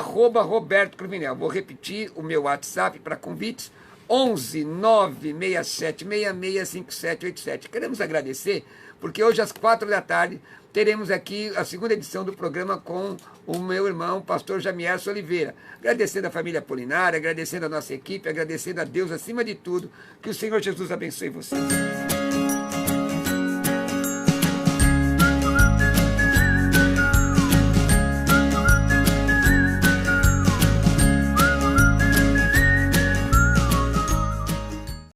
@Roberto Cruvinel. Vou repetir o meu WhatsApp para convites. 11 96766 5787. Queremos agradecer, porque hoje às 4 da tarde teremos aqui a segunda edição do programa com o meu irmão, pastor Jamierson Oliveira. Agradecendo a família Apolinária, agradecendo a nossa equipe, agradecendo a Deus acima de tudo. Que o Senhor Jesus abençoe vocês.